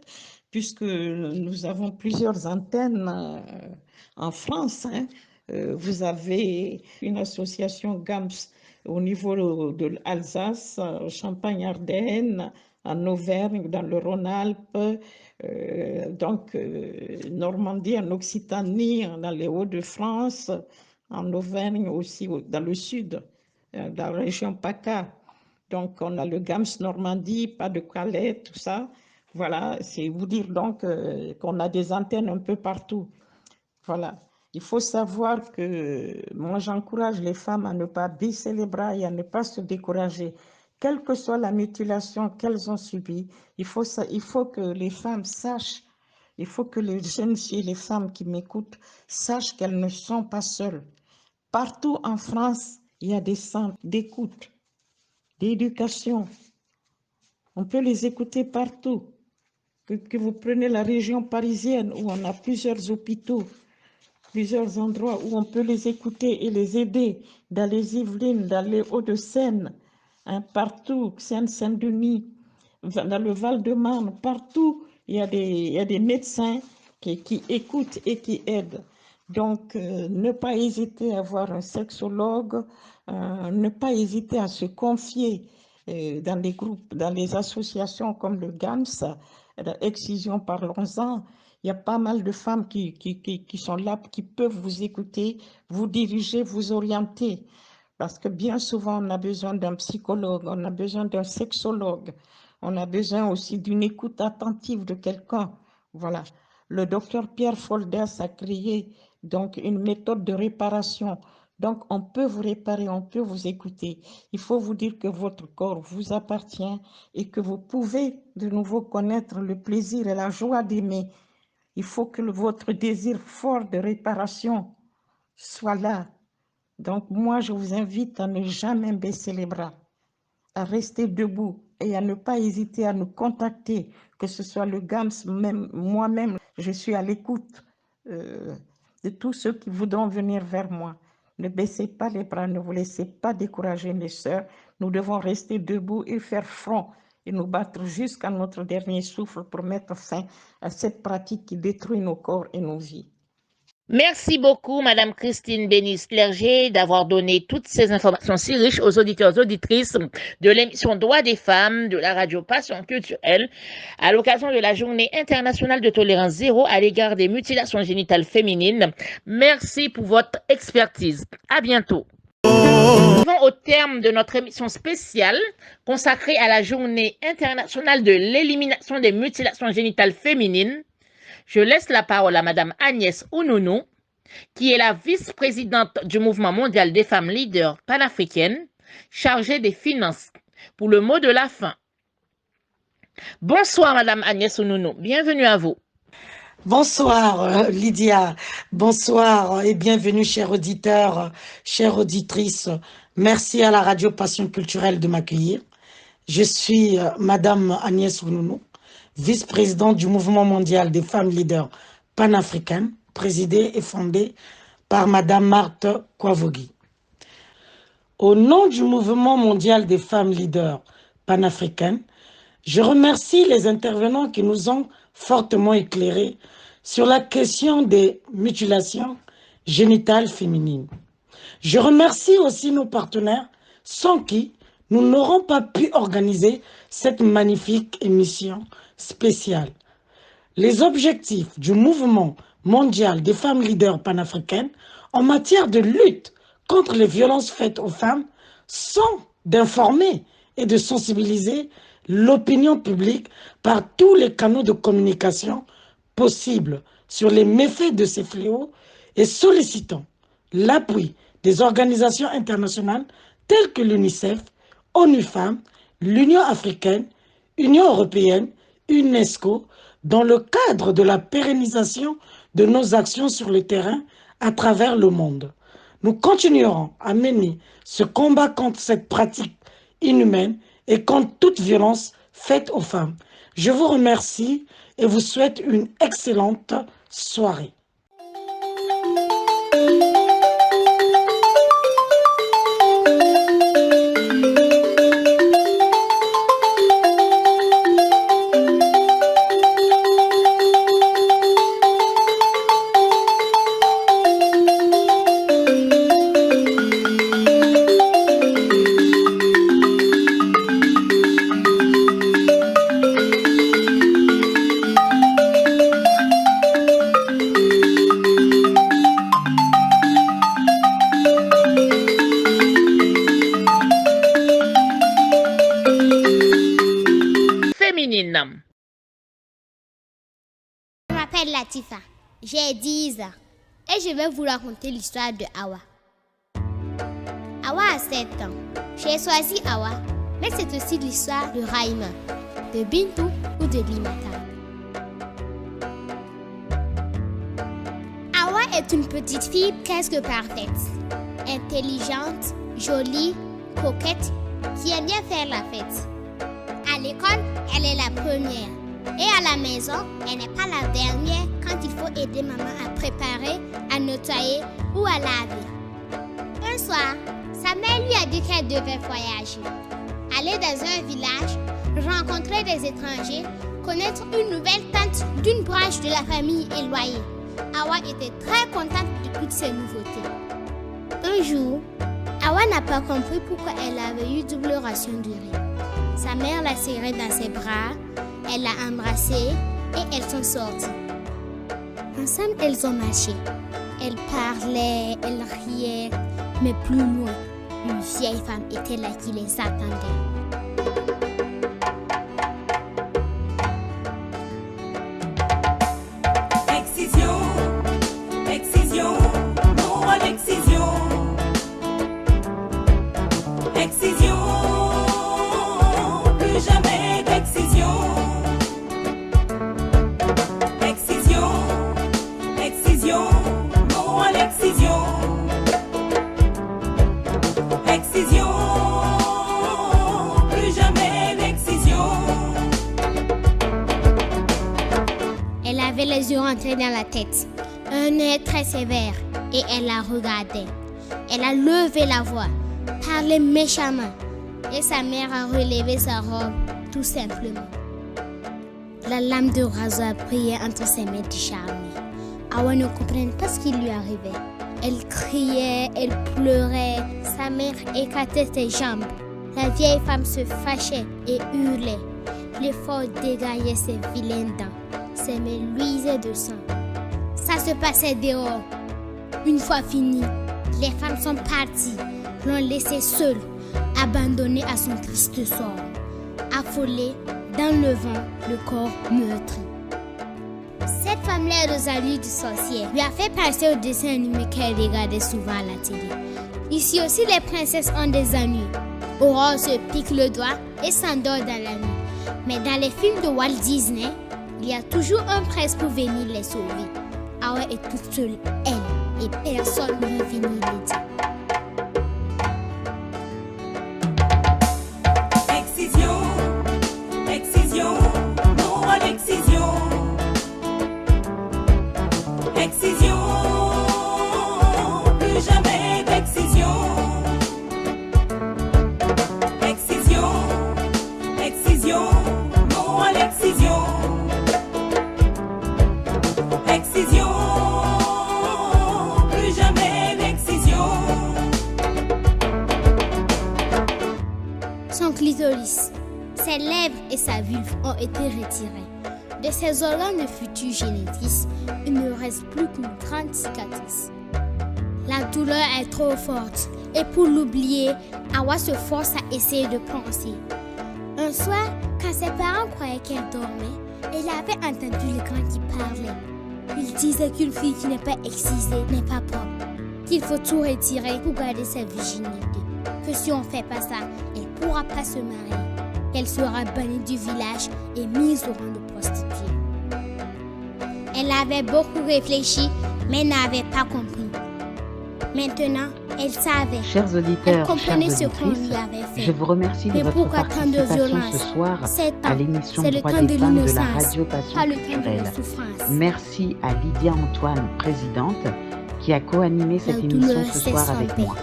Speaker 9: puisque nous avons plusieurs antennes en France, hein, vous avez une association GAMS au niveau de l'Alsace, Champagne-Ardenne, en Auvergne, dans le Rhône-Alpes, donc Normandie, en Occitanie, dans les Hauts-de-France, en Auvergne aussi, dans le sud, dans la région PACA. Donc, on a le GAMS Normandie, pas de Calais, tout ça. Voilà, c'est vous dire donc qu'on a des antennes un peu partout. Voilà. Il faut savoir que moi, j'encourage les femmes à ne pas baisser les bras et à ne pas se décourager. Quelle que soit la mutilation qu'elles ont subie, il faut que les femmes sachent, il faut que les jeunes filles, les femmes qui m'écoutent, sachent qu'elles ne sont pas seules. Partout en France, il y a des centres d'écoute, d'éducation. On peut les écouter partout. Que vous prenez la région parisienne où on a plusieurs hôpitaux, plusieurs endroits où on peut les écouter et les aider, dans les Yvelines, dans les Hauts-de-Seine, hein, partout, Seine-Saint-Denis, dans le Val-de-Marne, partout, il y a des médecins qui écoutent et qui aident. Donc, ne pas hésiter à voir un sexologue, ne pas hésiter à se confier dans les groupes, dans les associations comme le GAMS, Excision Parlons-en. Il y a pas mal de femmes qui sont là, qui peuvent vous écouter, vous diriger, vous orienter. Parce que bien souvent, on a besoin d'un psychologue, on a besoin d'un sexologue, on a besoin aussi d'une écoute attentive de quelqu'un. Voilà. Le docteur Pierre Folders a créé donc une méthode de réparation. Donc, on peut vous réparer, on peut vous écouter. Il faut vous dire que votre corps vous appartient et que vous pouvez de nouveau connaître le plaisir et la joie d'aimer. Il faut que votre désir fort de réparation soit là. Donc, moi, je vous invite à ne jamais baisser les bras, à rester debout et à ne pas hésiter à nous contacter, que ce soit le GAMS, même moi-même, je suis à l'écoute de tous ceux qui voudront venir vers moi. Ne baissez pas les bras, ne vous laissez pas décourager, mes sœurs. Nous devons rester debout et faire front et nous battre jusqu'à notre dernier souffle pour mettre fin à cette pratique qui détruit nos corps et nos vies.
Speaker 2: Merci beaucoup, Madame Christine Bénis-Clerget, d'avoir donné toutes ces informations si riches aux auditeurs et auditrices de l'émission Droits des femmes de la radio Passion culturelle à l'occasion de la Journée internationale de tolérance zéro à l'égard des mutilations génitales féminines. Merci pour votre expertise. À bientôt. Nous arrivons au terme de notre émission spéciale consacrée à la Journée internationale de l'élimination des mutilations génitales féminines. Je laisse la parole à Madame Agnès Ounounounou, qui est la vice-présidente du Mouvement mondial des femmes leaders panafricaines, chargée des finances, pour le mot de la fin. Bonsoir Madame Agnès Ounounounou, bienvenue à vous.
Speaker 10: Bonsoir Lydia, bonsoir et bienvenue chers auditeurs, chères auditrices. Merci à la radio Passion culturelle de m'accueillir. Je suis Madame Agnès Ounounounou, vice-présidente du Mouvement mondial des femmes leaders panafricaines, présidé et fondé par Madame Marthe Kwavogui. Au nom du Mouvement mondial des femmes leaders panafricaines, je remercie les intervenants qui nous ont fortement éclairés sur la question des mutilations génitales féminines. Je remercie aussi nos partenaires sans qui nous n'aurons pas pu organiser cette magnifique émission spéciale. Les objectifs du Mouvement mondial des femmes leaders panafricaines en matière de lutte contre les violences faites aux femmes sont d'informer et de sensibiliser l'opinion publique par tous les canaux de communication possibles sur les méfaits de ces fléaux et sollicitant l'appui des organisations internationales telles que l'UNICEF, ONU Femmes, l'Union africaine, Union européenne, UNESCO, dans le cadre de la pérennisation de nos actions sur le terrain à travers le monde. Nous continuerons à mener ce combat contre cette pratique inhumaine et contre toute violence faite aux femmes. Je vous remercie et vous souhaite une excellente soirée.
Speaker 11: Je m'appelle Latifa, j'ai 10 ans et je vais vous raconter l'histoire de Awa. Awa a 7 ans. J'ai choisi Awa, mais c'est aussi l'histoire de Raïma, de Bintou ou de Limata. Awa est une petite fille presque parfaite, intelligente, jolie, coquette, qui aime bien faire la fête. À l'école, elle est la première. Et à la maison, elle n'est pas la dernière quand il faut aider maman à préparer, à nettoyer ou à laver. Un soir, sa mère lui a dit qu'elle devait voyager. Aller dans un village, rencontrer des étrangers, connaître une nouvelle tante d'une branche de la famille éloignée. Awa était très contente de toutes ces nouveautés. Un jour, Awa n'a pas compris pourquoi elle avait eu double ration de riz. Sa mère l'a serrée dans ses bras, elle l'a embrassée et elles sont sorties. Ensemble, elles ont marché. Elles parlaient, elles riaient, mais plus loin, une vieille femme était là qui les attendait.
Speaker 12: Excision, excision, non à l'excision. Excision, plus jamais d'excision. Excision, excision, non à l'excision. Excision, plus jamais d'excision.
Speaker 11: Elle avait les yeux rentrés dans la tête, un œil très sévère, et elle la regardait. Elle a levé la voix, parlé méchamment, et sa mère a relevé sa robe, tout simplement. La lame de rasoir brillait entre ses mains décharnées. Awa ne comprenait pas ce qui lui arrivait. Elle criait, elle pleurait, sa mère écartait ses jambes. La vieille femme se fâchait et hurlait. L'effort dégageait ses vilaines dents. Ses mains luisaient de sang. Ça se passait dehors. Une fois fini, les femmes sont parties, l'ont laissé seul, abandonné à son triste sort. Affolée, dans le vent, le corps meurtri. Cette femme-là est Rosalie du sorcier. Lui a fait penser au dessin animé qu'elle regardait souvent à la télé. Ici aussi, les princesses ont des ennuis. Aurore se pique le doigt et s'endort dans la nuit. Mais dans les films de Walt Disney, il y a toujours un prince pour venir les sauver. Awa est toute seule, elle, et personne ne veut venir l'aider.
Speaker 12: Excision, excision, non à l'excision. Excision, plus jamais d'excision. Excision, excision, non à l'excision. Excision, plus jamais d'excision.
Speaker 11: Son clitoris, ses lèvres et sa vulve ont été retirés. De ses organes de futures génitrices, il ne reste plus qu'une grande cicatrice. La douleur est trop forte et pour l'oublier, Awa se force à essayer de penser. Un soir, quand ses parents croyaient qu'elle dormait, elle avait entendu les grands qui parlaient. Ils disaient qu'une fille qui n'est pas excisée n'est pas propre, qu'il faut tout retirer pour garder sa virginité, que si on ne fait pas ça, elle ne pourra pas se marier, qu'elle sera bannie du village et mise au rang de prostituée. Elle avait beaucoup réfléchi, mais n'avait pas compris. Maintenant, elle savait.
Speaker 13: Chers
Speaker 11: Elle
Speaker 13: auditeurs,
Speaker 11: comprenait
Speaker 13: chères
Speaker 11: ce qu'on lui
Speaker 13: auditrices,
Speaker 11: avait fait.
Speaker 13: je vous remercie de
Speaker 11: Mais
Speaker 13: votre
Speaker 11: pourquoi tant de
Speaker 13: participation
Speaker 11: violence?
Speaker 13: ce soir
Speaker 11: 7
Speaker 13: à
Speaker 11: ans,
Speaker 13: l'émission
Speaker 11: c'est le
Speaker 13: Droits
Speaker 11: temps
Speaker 13: des
Speaker 11: de
Speaker 13: femmes de la
Speaker 11: l'innocence,
Speaker 13: Radio Passion
Speaker 11: pas le temps de
Speaker 13: Culturelle.
Speaker 11: la souffrance.
Speaker 13: Merci à Lydia Antoine, présidente, qui a co-animé cette
Speaker 11: La
Speaker 13: émission
Speaker 11: douleur
Speaker 13: ce soir avec
Speaker 11: s'estompait.
Speaker 13: moi,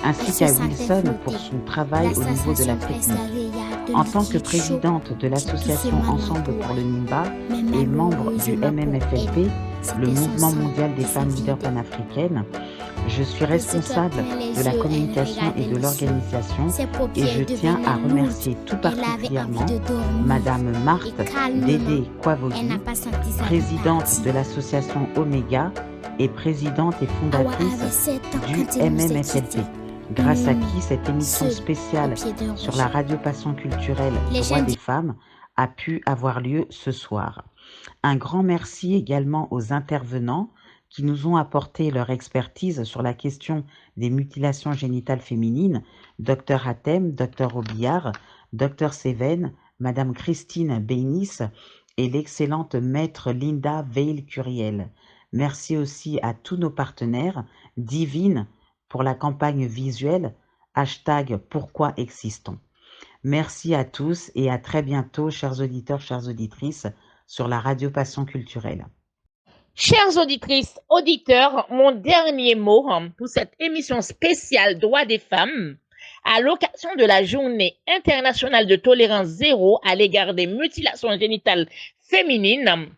Speaker 13: ainsi
Speaker 11: Elle se
Speaker 13: qu'à
Speaker 11: sentait
Speaker 13: Wilson
Speaker 11: flotter.
Speaker 13: pour son travail
Speaker 11: La
Speaker 13: au niveau de la
Speaker 11: sensation presque
Speaker 13: technique.
Speaker 11: agréable de
Speaker 13: En tant que
Speaker 11: liquide chaud
Speaker 13: présidente de l'association
Speaker 11: doucement
Speaker 13: Ensemble pour le Nimba
Speaker 11: Mais
Speaker 13: et membre du
Speaker 11: malheureusement pour
Speaker 13: MMFLP,
Speaker 11: elle,
Speaker 13: le
Speaker 11: c'était son
Speaker 13: mouvement
Speaker 11: sang
Speaker 13: mondial des
Speaker 11: qui se
Speaker 13: femmes leaders
Speaker 11: vidait.
Speaker 13: panafricaines, je suis
Speaker 11: Elle se
Speaker 13: responsable
Speaker 11: tapait les
Speaker 13: de la
Speaker 11: yeux, elle
Speaker 13: communication et
Speaker 11: regardait
Speaker 13: de
Speaker 11: les
Speaker 13: l'organisation
Speaker 11: Ses
Speaker 13: et
Speaker 11: paupières
Speaker 13: je tiens à
Speaker 11: devenaient
Speaker 13: remercier
Speaker 11: lourdes.
Speaker 13: tout
Speaker 11: Elle avait
Speaker 13: particulièrement
Speaker 11: envie de dormir.
Speaker 13: Madame Marthe
Speaker 11: Et calmement,
Speaker 13: Dédé
Speaker 11: elle
Speaker 13: Kwavogi,
Speaker 11: n'a pas senti sa vie
Speaker 13: présidente
Speaker 11: partir.
Speaker 13: de l'association Omega et présidente et
Speaker 11: Awa
Speaker 13: fondatrice
Speaker 11: avait 7 ans
Speaker 13: du
Speaker 11: quand elle nous a
Speaker 13: MMFLP,
Speaker 11: quittés.
Speaker 13: grâce à
Speaker 11: Mmh.
Speaker 13: qui cette émission
Speaker 11: Seule,
Speaker 13: spéciale
Speaker 11: au pied d'un
Speaker 13: sur
Speaker 11: rocher.
Speaker 13: la radio Passion Culturelle
Speaker 11: Les
Speaker 13: Droits
Speaker 11: jeunes
Speaker 13: des femmes a pu avoir lieu ce soir. Un grand merci également aux intervenants qui nous ont apporté leur expertise sur la question des mutilations génitales féminines, Dr Hatem, Dr Obillard, Dr Seven, Madame Christine Bénis et l'excellente maître Linda Veil-Curiel. Merci aussi à tous nos partenaires, Divine pour la campagne visuelle, #Pourquoi existons. Merci à tous et à très bientôt, chers auditeurs, chères auditrices, sur la radio Passion Culturelle.
Speaker 2: Chères auditrices, auditeurs, mon dernier mot pour cette émission spéciale Droits des femmes, à l'occasion de la journée internationale de tolérance zéro à l'égard des mutilations génitales féminines,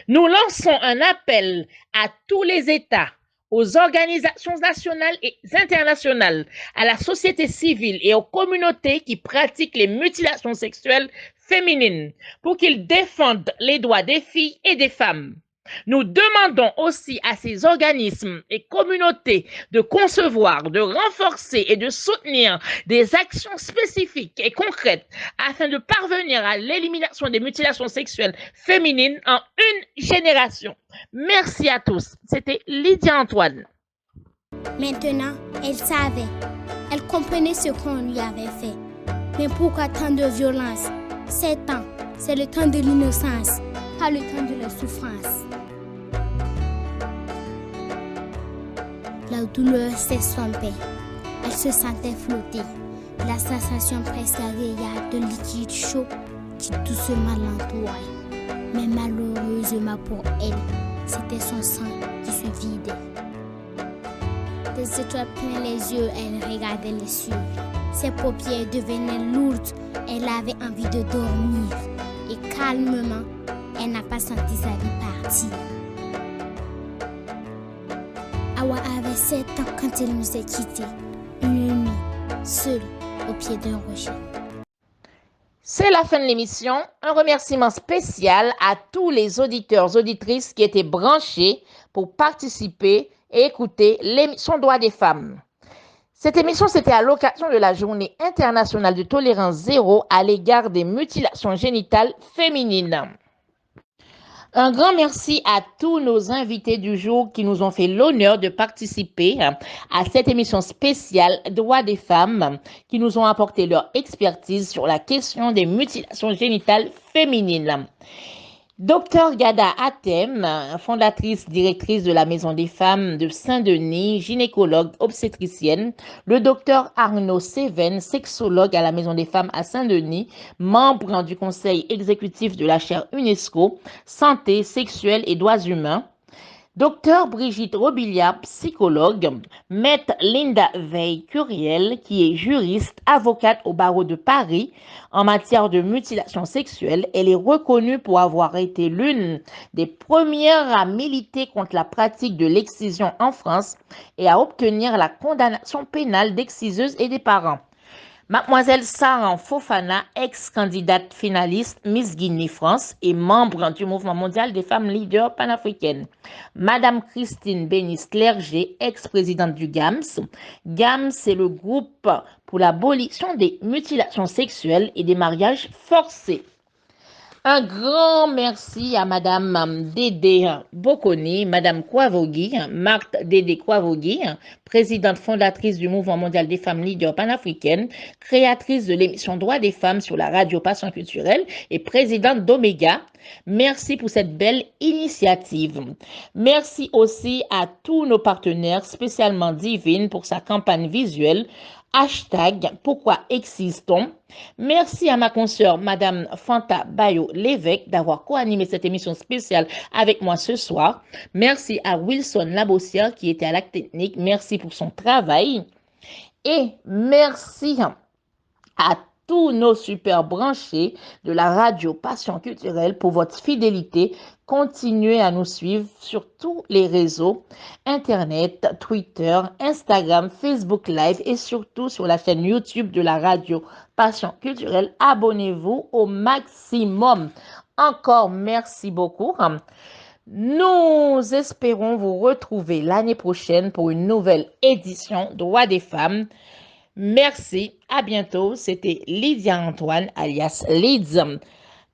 Speaker 2: nous lançons un appel à tous les États, aux organisations nationales et internationales, à la société civile et aux communautés qui pratiquent les mutilations sexuelles féminines pour qu'ils défendent les droits des filles et des femmes. Nous demandons aussi à ces organismes et communautés de concevoir, de renforcer et de soutenir des actions spécifiques et concrètes afin de parvenir à l'élimination des mutilations sexuelles féminines en une génération. Merci à tous. C'était Lydia Antoine.
Speaker 11: Maintenant, elle savait. Elle comprenait ce qu'on lui avait fait. Mais pourquoi tant de violence? 7 ans, c'est le temps de l'innocence, pas le temps de la souffrance. La douleur s'estompait. Elle se sentait flotter. La sensation presque agréable de liquide chaud qui doucement l'entourait. Mais malheureusement pour elle, c'était son sang qui se vidait. Des étoiles plein les yeux, elle regardait les cieux. Ses paupières devenaient lourdes, elle avait envie de dormir. Et calmement, elle n'a pas senti sa vie partir. Awa avait 7 ans quand elle nous a quittés. Une nuit, seule, au pied d'un rocher.
Speaker 2: C'est la fin de l'émission. Un remerciement spécial à tous les auditeurs, auditrices qui étaient branchés pour participer et écouter l'émission Droits des femmes. Cette émission, c'était à l'occasion de la Journée internationale de tolérance zéro à l'égard des mutilations génitales féminines. Un grand merci à tous nos invités du jour qui nous ont fait l'honneur de participer à cette émission spéciale Droits des femmes, qui nous ont apporté leur expertise sur la question des mutilations génitales féminines. Docteur Gada Atem, fondatrice, directrice de la Maison des femmes de Saint-Denis, gynécologue, obstétricienne. Le docteur Arnaud Seven, sexologue à la Maison des femmes à Saint-Denis, membre du conseil exécutif de la chaire UNESCO, santé, sexuelle et droits humains. Docteur Brigitte Robiliard, psychologue, Maître Linda Veil-Curiel, qui est juriste, avocate au barreau de Paris en matière de mutilation sexuelle. Elle est reconnue pour avoir été l'une des premières à militer contre la pratique de l'excision en France et à obtenir la condamnation pénale d'exciseuses et des parents. Mademoiselle Sarah Fofana, ex-candidate finaliste Miss Guinée-France et membre du mouvement mondial des femmes leaders panafricaines. Madame Christine Bénis-Clerget, ex-présidente du GAMS. GAMS, c'est le groupe pour l'abolition des mutilations sexuelles et des mariages forcés. Un grand merci à Madame Dédé Bokoni, Madame Kwavogui, Marthe Dédé Kwavogui, présidente fondatrice du Mouvement mondial des femmes leaders panafricaines, créatrice de l'émission Droits des femmes sur la radio Passion culturelle et présidente d'Omega. Merci pour cette belle initiative. Merci aussi à tous nos partenaires, spécialement Divine pour sa campagne visuelle. Hashtag Pourquoi existe-t-on? Merci à ma consoeur Madame Fanta Bayo Lévesque d'avoir co-animé cette émission spéciale avec moi ce soir. Merci à Wilson Labossière qui était à la technique. Merci pour son travail. Et merci à tous nos super branchés de la radio Passion culturelle pour votre fidélité. Continuez à nous suivre sur tous les réseaux, Internet, Twitter, Instagram, Facebook Live et surtout sur la chaîne YouTube de la radio Passion culturelle. Abonnez-vous au maximum. Encore merci beaucoup. Nous espérons vous retrouver l'année prochaine pour une nouvelle édition Droits des femmes. Merci, à bientôt. C'était Lydia Antoine, alias Lids,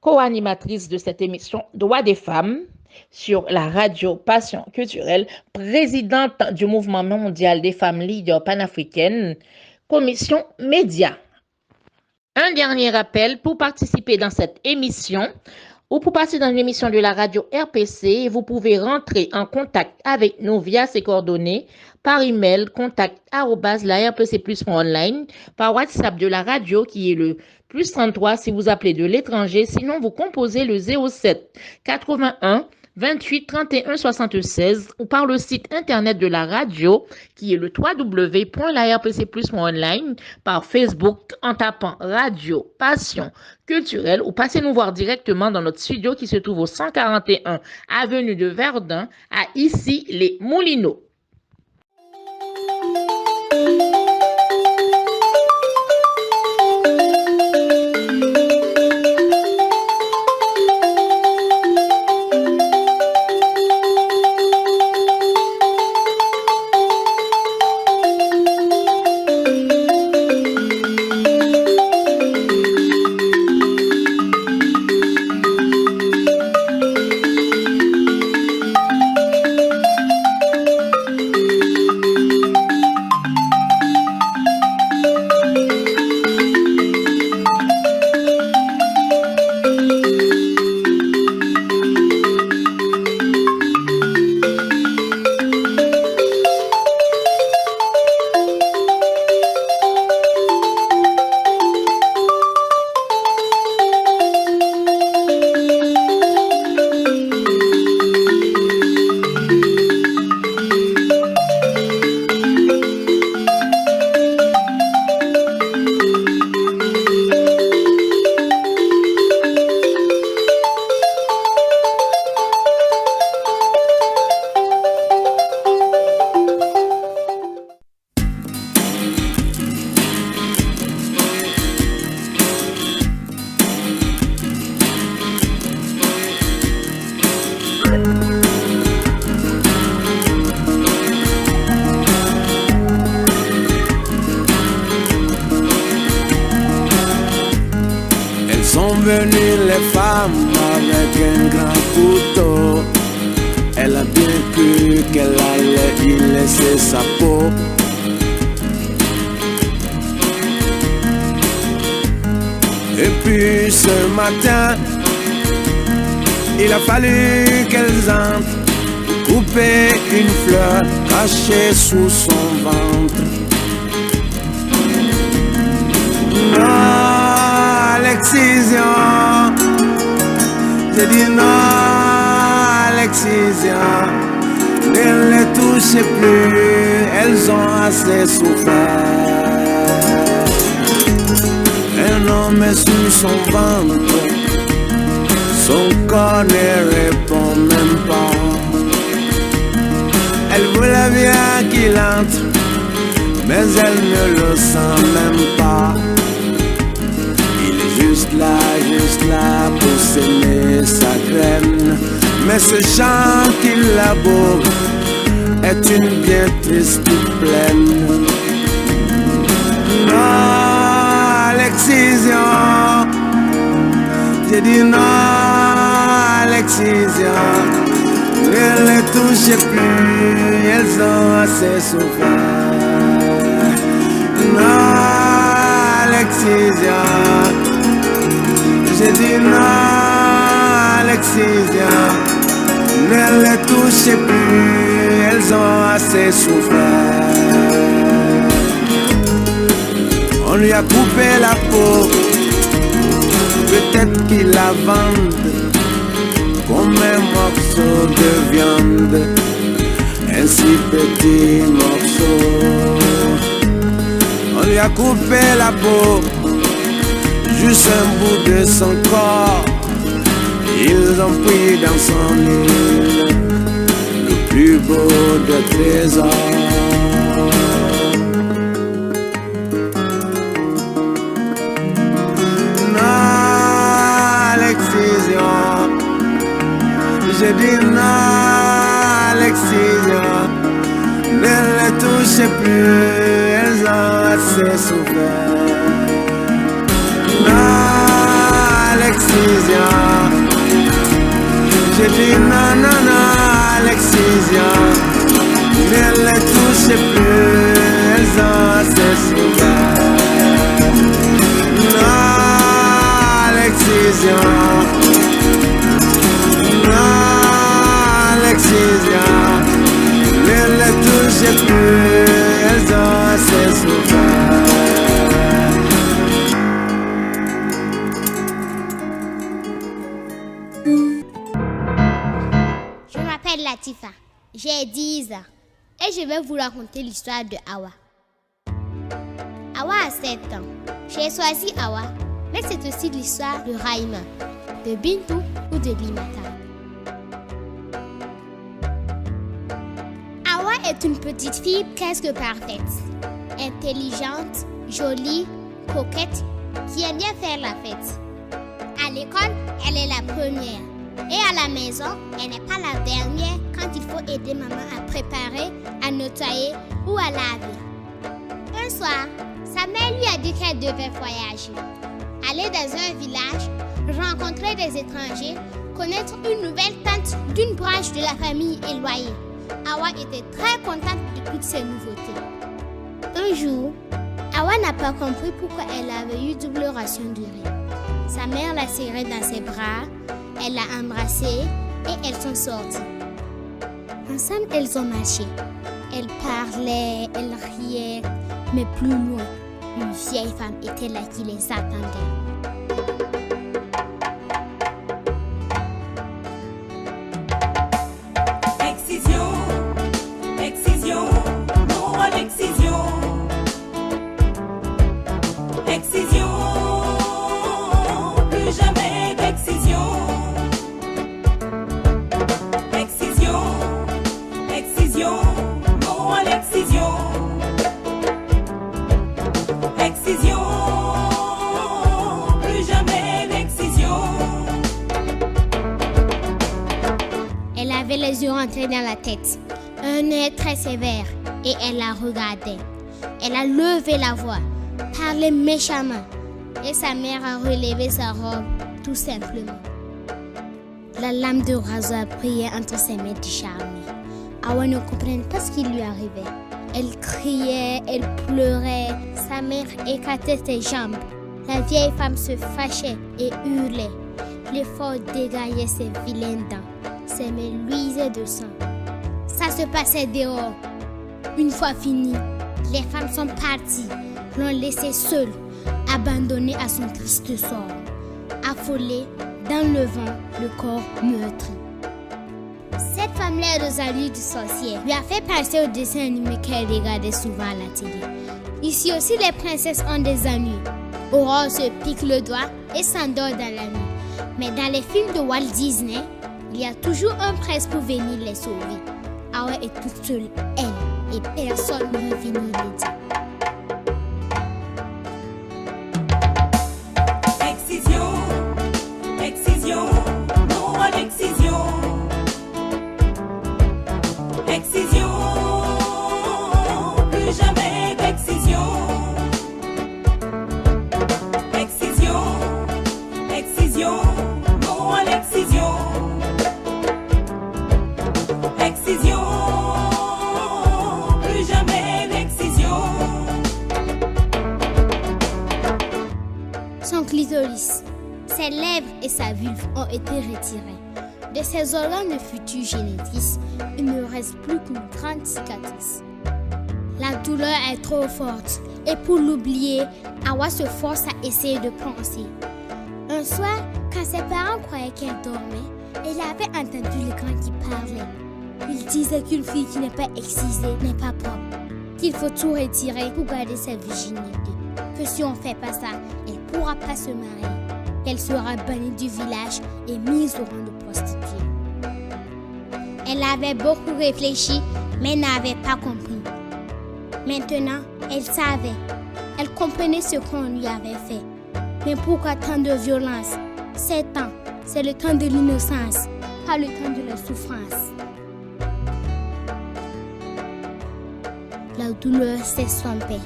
Speaker 2: co-animatrice de cette émission Droits des femmes sur la radio Passion culturelle, présidente du mouvement mondial des femmes leaders panafricaines, commission média. Un dernier rappel, pour participer dans cette émission ou pour passer dans une émission de la radio RPC, vous pouvez rentrer en contact avec nous via ces coordonnées par email contact@larpcplus.online, par WhatsApp de la radio qui est le +33 si vous appelez de l'étranger, sinon vous composez le 07 81 28 31 76 ou par le site internet de la radio qui est le www.larpcplus.online, par Facebook en tapant Radio Passion culturelle ou passez nous voir directement dans notre studio qui se trouve au 141 avenue de Verdun à Issy-les-Moulineaux.
Speaker 1: les femmes avec un grand couteau. Elle a bien cru qu'elle allait y laisser sa peau. Et puis ce matin, il a fallu qu'elles entrent pour couper une fleur cachée sous son ventre. Non à l'excision, j'ai dit non à l'excision. Ne les touchez plus, elles ont assez souffert. Un homme est sur son ventre, son corps ne répond même pas. Elle voulait bien qu'il entre, mais elle ne le sent même pas. Il est juste là pour s'aimer sa graine. Mais ce chant qu'il laboure est une bien triste plaine. Non à l'excision, j'ai dit non à l'excision. Ne les touchez plus, elles ont assez souffert. Non à l'excision, j'ai dit non à l'excision. Ne les touchez plus, elles ont assez souffert. On lui a coupé la peau, peut-être qu'il la vende comme un morceau de viande, un si petit morceau. On lui a coupé la peau, juste un bout de son corps. Ils ont pris dans son île le plus beau de trésors. J'ai dit non à l'excision. Ne les touchez plus, elles ont assez souffert. Non à l'excision. J'ai dit non, non, non à l'excision. Ne les touchez plus, elles ont assez souffert. Non à l'excision. Ne les touchez plus, elles ont assez souffert.
Speaker 11: Je m'appelle Latifa, j'ai 10 ans et je vais vous raconter l'histoire de Awa. Awa a 7 ans. J'ai choisi Awa, mais c'est aussi l'histoire de Raïma, de Bintou ou de Limata. Awa est une petite fille presque parfaite, intelligente, jolie, coquette, qui aime bien faire la fête. À l'école, elle est la première. Et à la maison, elle n'est pas la dernière quand il faut aider maman à préparer, à nettoyer ou à laver. Un soir, sa mère lui a dit qu'elle devait voyager, aller dans un village, rencontrer des étrangers, connaître une nouvelle tante d'une branche de la famille éloignée. Awa était très contente de toutes ces nouveautés. Un jour, Awa n'a pas compris pourquoi elle avait eu double ration de riz. Sa mère l'a serrée dans ses bras, elle l'a embrassée et elles sont sorties. Ensemble, elles ont marché. Elles parlaient, elles riaient, mais plus loin, une vieille femme était là qui les attendait. Les yeux rentrés dans la tête, un œil très sévère, et elle la regardait. Elle a levé la voix, parlé méchamment, et sa mère a relevé sa robe tout simplement. La lame de rasoir brillait entre ses mains décharnées. Awa ne comprenait pas ce qui lui arrivait. Elle criait, elle pleurait, sa mère écartait ses jambes. La vieille femme se fâchait et hurlait. L'effort dégageait ses vilaines dents. Ses mains luisaient de sang. Ça se passait dehors. Une fois fini, les femmes sont parties, l'ont laissé seule, abandonnée à son triste sort. Affolée, dans le vent, le corps meurtri. Cette femme-là, Rosalie du sorcier, lui a fait penser au dessin animé qu'elle regardait souvent à la télé. Ici aussi, les princesses ont des ennuis. Aurore se pique le doigt et s'endort dans la nuit. Mais dans les films de Walt Disney, il y a toujours un prince pour venir les sauver. Awa est toute seule, elle, et personne ne veut venir l'aider.
Speaker 12: Excision, excision, non à l'excision. Excision, plus jamais d'excision. Excision, excision, non à l'excision. Excision, plus jamais d'excision.
Speaker 11: Son clitoris, ses lèvres et sa vulve ont été retirés. De ses organes de future génitrice, il ne reste plus qu'une grande cicatrice. La douleur est trop forte et pour l'oublier, Awa se force à essayer de penser. Un soir, quand ses parents croyaient qu'elle dormait, elle avait entendu les grands qui parlaient. Ils disaient qu'une fille qui n'est pas excisée n'est pas propre, qu'il faut tout retirer pour garder sa virginité, que si on ne fait pas ça, elle ne pourra pas se marier, qu'elle sera bannie du village et mise au rang de prostituée. Elle avait beaucoup réfléchi, mais n'avait pas compris. Maintenant, elle savait. Elle comprenait ce qu'on lui avait fait. Mais pourquoi tant de violence? 7 ans, c'est le temps de l'innocence, pas le temps de la souffrance. La douleur s'estompait.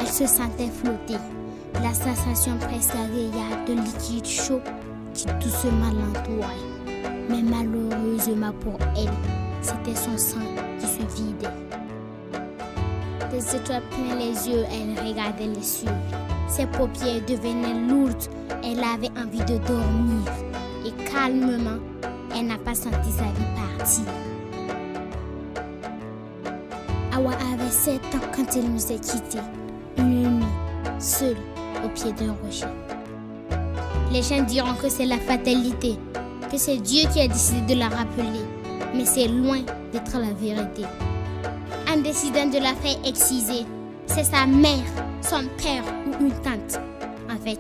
Speaker 11: Elle se sentait flotter. La sensation presque agréable de liquide chaud qui doucement l'entourait. Mais malheureusement pour elle, c'était son sang qui se vidait. Des étoiles plein les yeux, elle regardait les cieux. Ses paupières devenaient lourdes, elle avait envie de dormir. Et calmement, elle n'a pas senti sa vie partir. Awa avait 7 ans quand elle nous a quittés. Une nuit, seule, au pied d'un rocher. Les gens diront que c'est la fatalité, que c'est Dieu qui a décidé de la rappeler. Mais c'est loin d'être la vérité. En décidant de la faire exciser, c'est sa mère, son père ou une tante